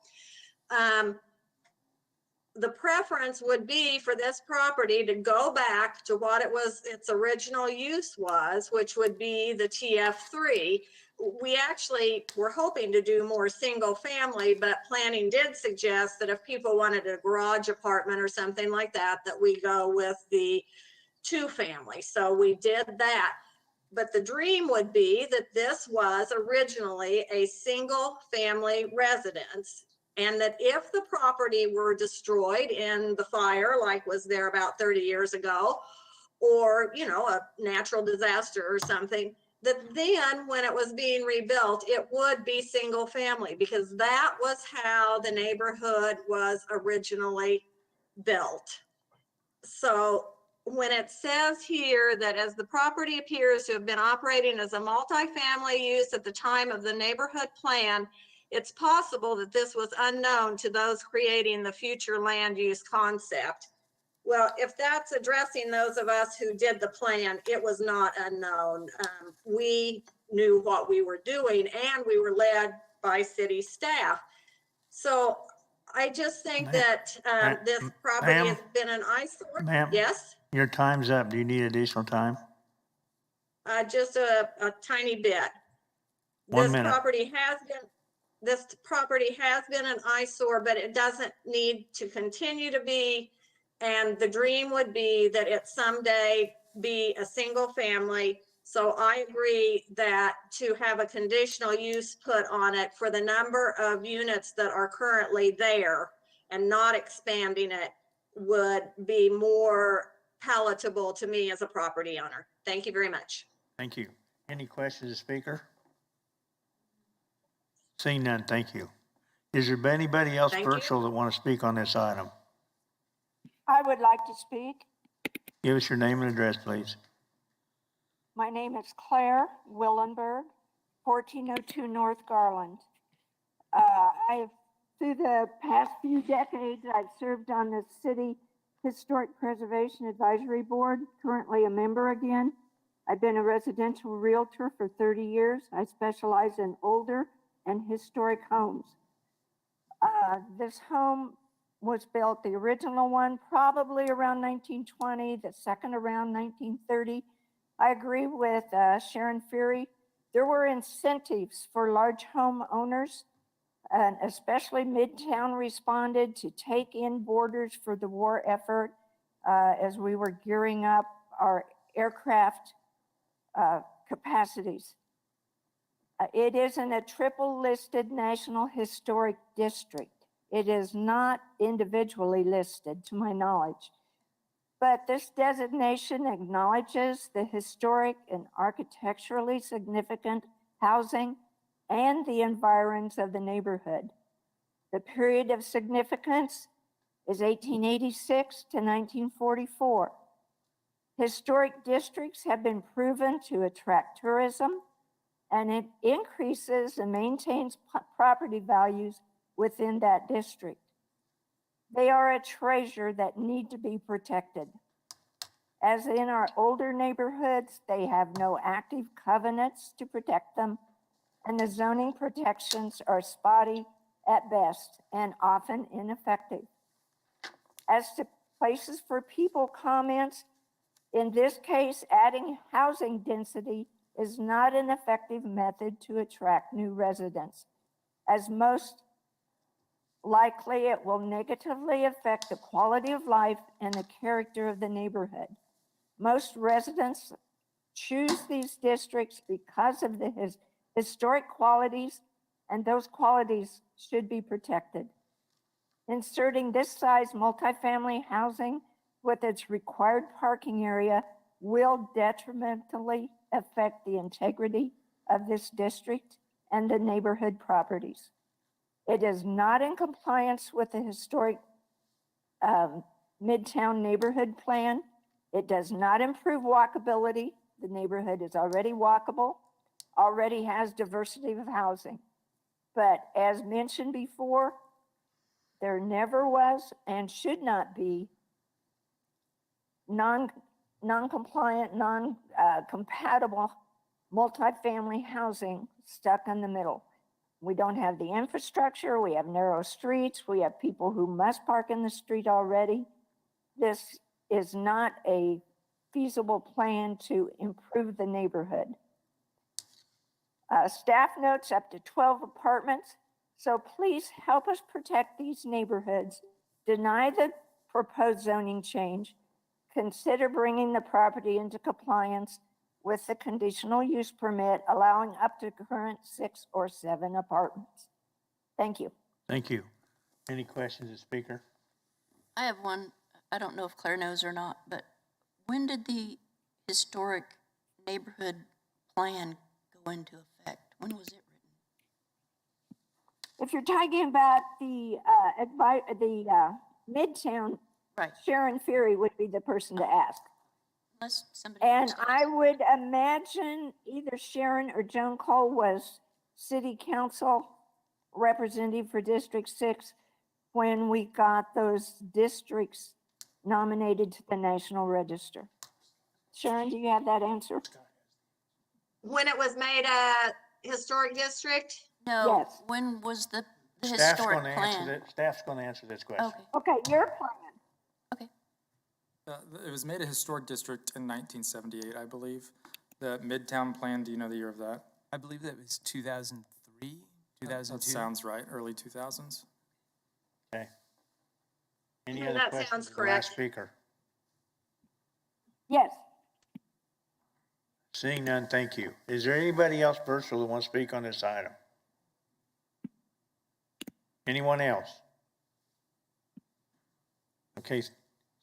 The preference would be for this property to go back to what its original use was, which would be the TF3. We actually were hoping to do more single family, but planning did suggest that if people wanted a garage apartment or something like that, that we go with the 2 family. So we did that. But the dream would be that this was originally a single family residence, and that if the property were destroyed in the fire, like was there about 30 years ago, or, you know, a natural disaster or something, that then when it was being rebuilt, it would be single family, because that was how the neighborhood was originally built. So when it says here that as the property appears to have been operating as a multifamily use at the time of the neighborhood plan, it's possible that this was unknown to those creating the future land use concept. Well, if that's addressing those of us who did the plan, it was not unknown. We knew what we were doing, and we were led by city staff. So I just think that this property has been an eyesore. Ma'am, Yes, your time's up. Do you need additional time? just a tiny bit. 1 minute. This property has been an eyesore, but it doesn't need to continue to be. And the dream would be that it someday be a single family. So I agree that to have a conditional use put on it for the number of units that are currently there and not expanding it would be more palatable to me as a property owner. Thank you very much. Thank you. Any questions, of the speaker? Seeing none, thank you. Is there anybody else virtual that want to speak on this item? I would like to speak. Give us your name and address, please. My name is Claire Willenberg, 1402 North Garland. Through the past few decades, I've served on the City Historic Preservation Advisory Board, currently a member again. I've been a residential realtor for 30 years. I specialize in older and historic homes. This home was built, the original one, probably around 1920, the second around 1930. I agree with Sharon Fury. There were incentives for large home owners, and especially Midtown responded to take in boarders for the war effort as we were gearing up our aircraft capacities. It is in a triple listed National Historic District. It is not individually listed, to my knowledge. but this designation acknowledges the historic and architecturally significant housing and the environs of the neighborhood. The period of significance is 1886 to 1944. Historic districts have been proven to attract tourism, and it increases and maintains property values within that district. They are a treasure that need to be protected. As in our older neighborhoods, they have no active covenants to protect them, and the zoning protections are spotty at best and often ineffective. As to places for people comments, in this case, adding housing density is not an effective method to attract new residents, as most likely it will negatively affect the quality of life and the character of the neighborhood. Most residents choose these districts because of the historic qualities, and those qualities should be protected. Inserting this size multifamily housing with its required parking area will detrimentally affect the integrity of this district and the neighborhood properties. It is not in compliance with the historic Midtown neighborhood plan. It does not improve walkability. The neighborhood is already walkable, already has diversity of housing. But as mentioned before, there never was and should not be non-compliant, non-compatible multifamily housing stuck in the middle. We don't have the infrastructure, we have narrow streets, we have people who must park in the street already. This is not a feasible plan to improve the neighborhood. Staff notes up to 12 apartments, so please help us protect these neighborhoods. Deny the proposed zoning change. Consider bringing the property into compliance with the conditional use permit, allowing up to current 6 or 7 apartments. Thank you. Thank you. Any questions, the speaker? I have one. I don't know if Claire knows or not, but when did the historic neighborhood plan go into effect? When was it written? If you're talking about the Midtown, right, Sharon Ferry would be the person to ask. Unless somebody And I would imagine either Sharon or Joan Cole was city council representative for District 6 when we got those districts nominated to the National Register. Sharon, do you have that answer? When it was made a historic district? No. Yes. When was the Staff's historic gonna plan? answer that. Staff's going to answer this question. Okay. Okay, your plan. It was made a historic district in 1978, I believe. The Midtown plan, do you know the year of that? I believe that was 2003, 2002. That sounds right, early 2000s. Okay. Any other That questions? sounds of the last correct. speaker? Yes. Seeing none, thank you. Is there anybody else virtual that wants to speak on this item? Anyone else? Okay,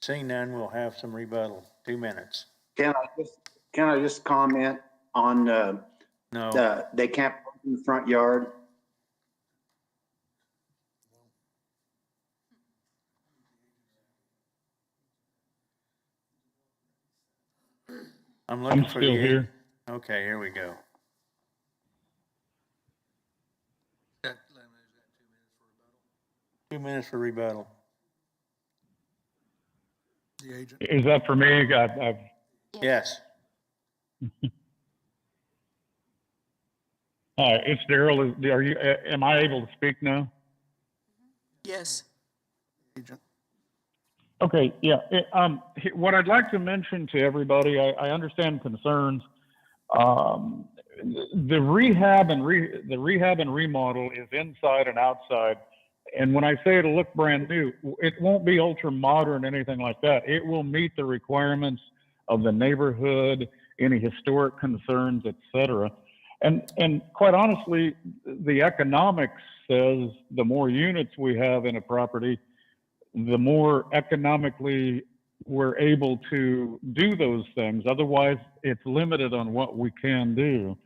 seeing none, we'll have some rebuttal. 2 minutes. Can I just comment on, No. they can't park in the front yard? I'm looking I'm for still the. here. Okay, here we go. Got 2 minutes for rebuttal. The agent. Is that for me? I've Yes. Hi, it's Daryl. Are you? Am I able to speak now? Yes. Agent. Okay, yeah. What I'd like to mention to everybody, I understand concerns. The rehab and remodel is inside and outside. And when I say it'll look brand new, it won't be ultra modern, anything like that. It will meet the requirements of the neighborhood, any historic concerns, et cetera. And quite honestly, the economics says the more units we have in a property, the more economically we're able to do those things. Otherwise, it's limited on what we can do.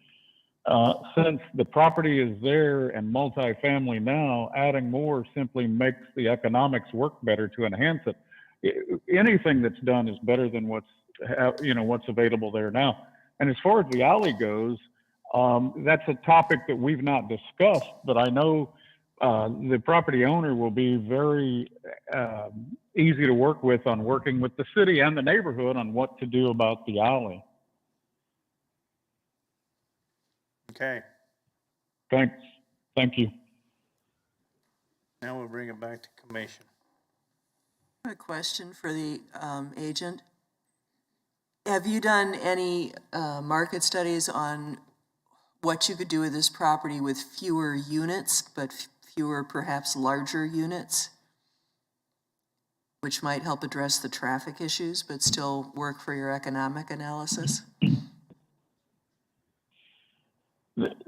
Since the property is there and multifamily now, adding more simply makes the economics work better to enhance it. Anything that's done is better than what's available there now. And as far as the alley goes, that's a topic that we've not discussed, but I know the property owner will be very easy to work with on working with the city and the neighborhood on what to do about the alley. Okay, Thanks. Thank you. now we'll bring it back to commission. I have a question for the agent. Have you done any market studies on what you could do with this property with fewer units, but fewer perhaps larger units, which might help address the traffic issues, but still work for your economic analysis?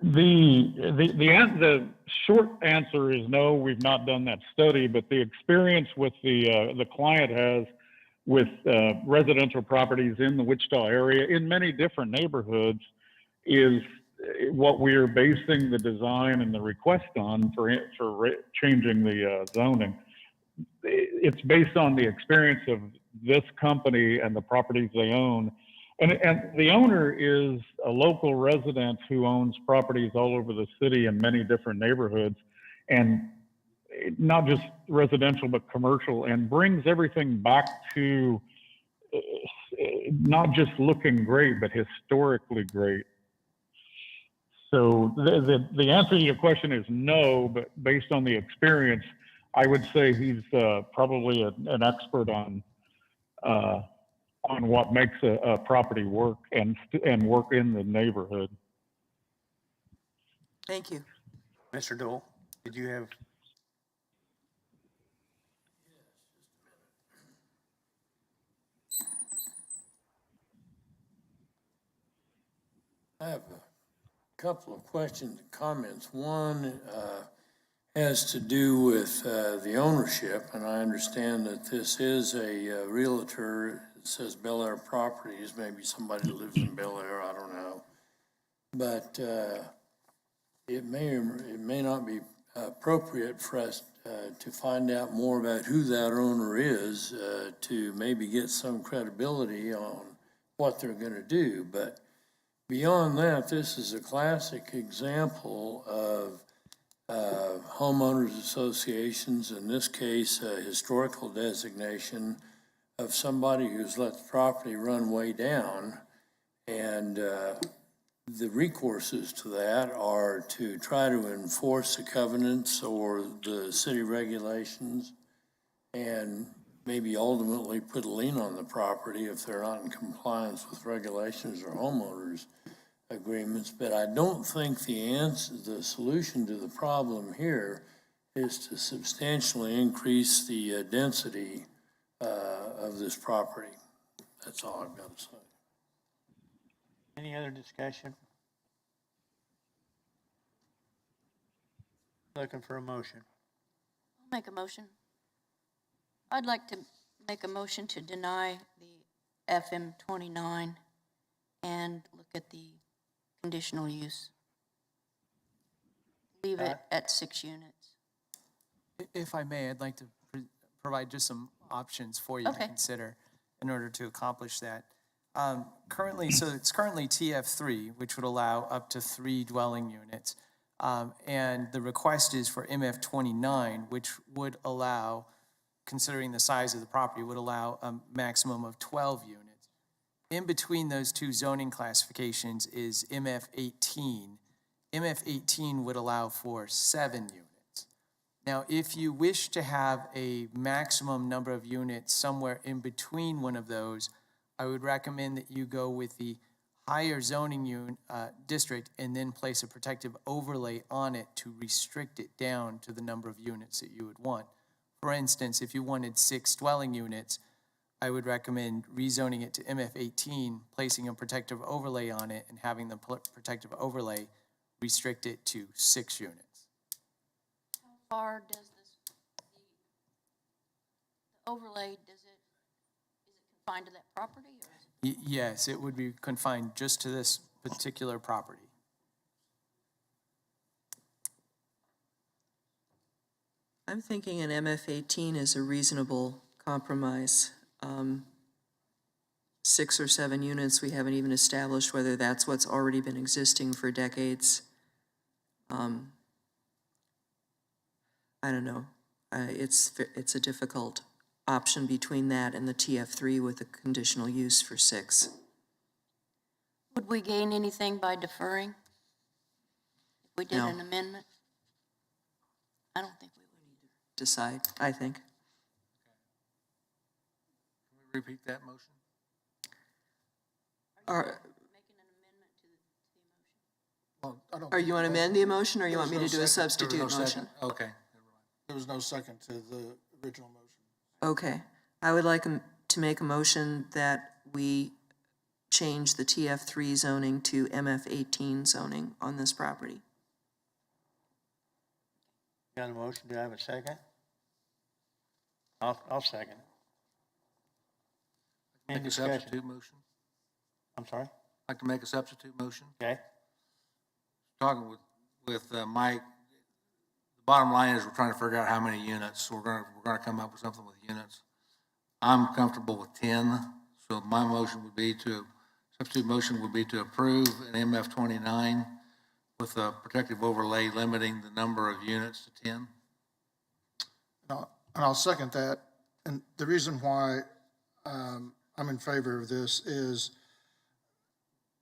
The short answer is no, we've not done that study, but the experience with the client has with residential properties in the Wichita area in many different neighborhoods is what we are basing the design and the request on for changing the zoning. It's based on the experience of this company and the properties they own. And the owner is a local resident who owns properties all over the city in many different neighborhoods, and not just residential, but commercial, and brings everything back to not just looking great, but historically great. So the answer to your question is no, but based on the experience, I would say he's probably an expert on what makes a property work and work in the neighborhood. Thank you. Mr. Dole, did you have? I have a couple of questions and comments. One has to do with the ownership, and I understand that this is a realtor. It says Bel Air Properties. Maybe somebody lives in Bel Air, I don't know. But it may not be appropriate for us to find out more about who that owner is to maybe get some credibility on what they're going to do. But beyond that, this is a classic example of homeowners associations, in this case, a historical designation of somebody who's let the property run way down. And the recourses to that are to try to enforce the covenants or the city regulations and maybe ultimately put a lien on the property if they're not in compliance with regulations or homeowners agreements. But I don't think the solution to the problem here is to substantially increase the density of this property. That's all I've got to say. Any other discussion? Looking for a motion. I'll make a motion. I'd like to make a motion to deny the FM 29 and look at the conditional use. Leave it at 6 units. If I may, I'd like to provide just some options for you to consider in order to accomplish that. So it's currently TF3, which would allow up to 3 dwelling units. And the request is for MF 29, which would allow, considering the size of the property, would allow a maximum of 12 units. In between those two zoning classifications is MF 18. MF 18 would allow for 7 units. Now, if you wish to have a maximum number of units somewhere in between one of those, I would recommend that you go with the higher zoning district and then place a protective overlay on it to restrict it down to the number of units that you would want. For instance, if you wanted 6 dwelling units, I would recommend rezoning it to MF 18, placing a protective overlay on it, and having the protective overlay restrict it to 6 units. How far does the overlay, is it confined to that property, or is it? Yes, it would be confined just to this particular property. I'm thinking an MF18 is a reasonable compromise. 6 or 7 units, we haven't even established whether that's what's already been existing for decades. I don't know. It's a difficult option between that and the TF3 with a conditional use for 6. Would we gain anything by deferring? If we did No. an amendment? I don't think we would. Decide, I think. Can we repeat that motion? Well, I don't Are think you want to there was- amend the motion, or you there want me was to no do a second. There was substitute no motion? second. Okay, never mind. There was no second to the original motion. Okay. I would like to make a motion that we change the TF3 zoning to MF18 zoning on this property. Got a motion, do I have a second? I'll second it. Any Make a discussion? substitute motion. I'm sorry? I'd like to make a substitute motion. Okay, Talking with Mike, the bottom line is we're trying to figure out how many units. So we're gonna come up with something with units. I'm comfortable with 10, so my motion would be substitute motion would be to approve an MF 29 with a protective overlay limiting the number of units to 10. And I'll second that. And the reason why I'm in favor of this is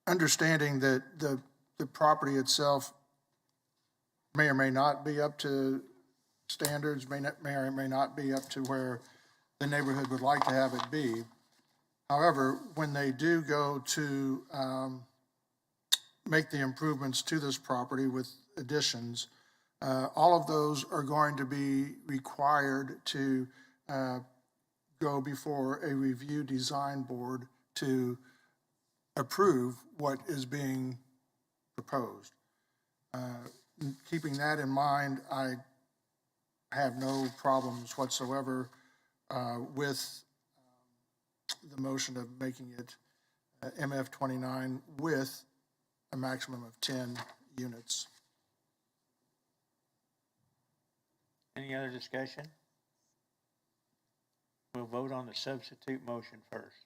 understanding that the property itself may or may not be up to standards, may or may not be up to where the neighborhood would like to have it be. However, when they do go to make the improvements to this property with additions, all of those are going to be required to go before a review design board to approve what is being proposed. Keeping that in mind, I have no problems whatsoever with the motion of making it MF 29 with a maximum of 10 units. any other discussion? We'll vote on the substitute motion first.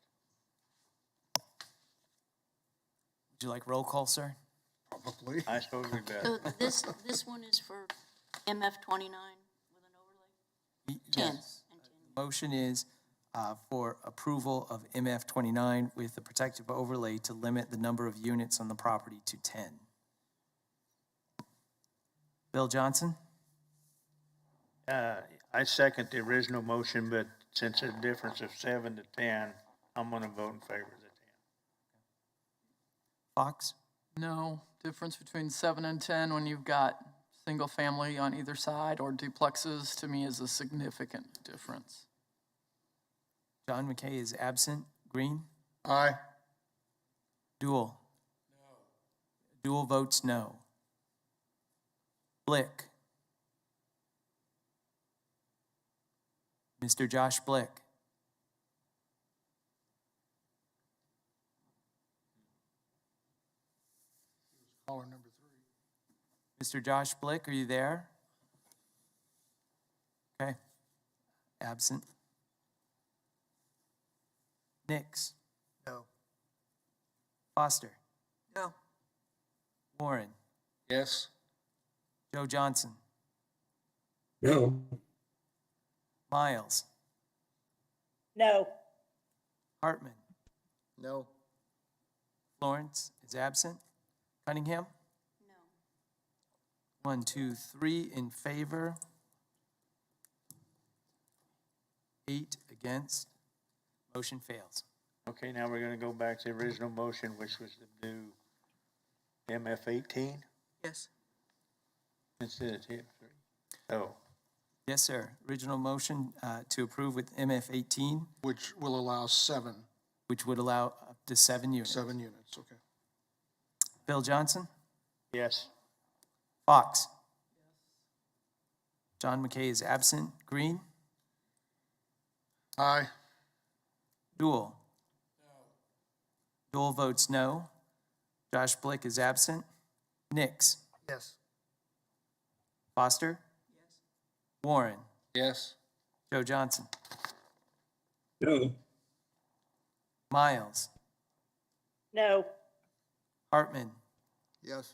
Would you like roll call, sir? Probably. I suppose we So better. this one is for MF 29 with an overlay? 10. Yes. Motion is for approval of MF 29 with the protective overlay to limit the number of units on the property to 10. Bill Johnson? I second the original motion, but since there's a difference of 7 to 10, I'm gonna vote in favor of the 10. Fox? No difference between 7 and 10 when you've got single family on either side or duplexes, to me, is a significant difference. John McKay is absent. Green? Aye. Dual? No. Dual votes no. Blick? Mr. Josh Blick? Caller number 3. Mr. Josh Blick, are you there? Okay. Absent. Nix? No. Foster? No. Warren? Yes? Joe Johnson? No. Miles? No. Hartman? No. Florence is absent. Cunningham? No. 1, 2, 3 in favor. 8 against. Motion fails. Okay, now we're gonna go back to the original motion, which was to do MF 18 Yes. instead of TF3. Oh, Yes, sir. Original motion to approve with MF 18, Which will allow 7 which would allow up to 7 units. units, okay. Bill Johnson? yes. Fox? John McKay is absent. Green? Aye. Dual? Yule votes no. Josh Blick is absent. Nix. Yes. Foster? Yes. Warren? Yes. Joe Johnson? No. Miles? No. Hartman? Yes.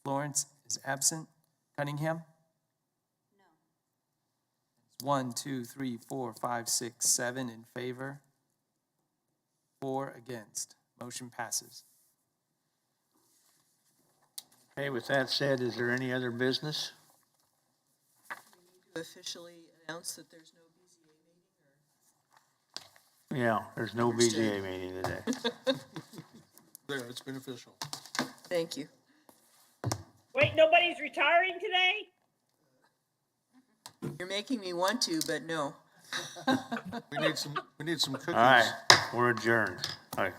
Florence is absent. Cunningham? No. 1, 2, 3, 4, 5, 6, 7 in favor. 4 against. Motion passes. Okay, with that said, is there any other business? To officially announce that there's no BZA meeting, or? Yeah, there's no BZA meeting today. There, it's been official. Thank you. Wait, nobody's retiring today? You're making me want to, but no. We need some cookies. All right, we're adjourned. All right.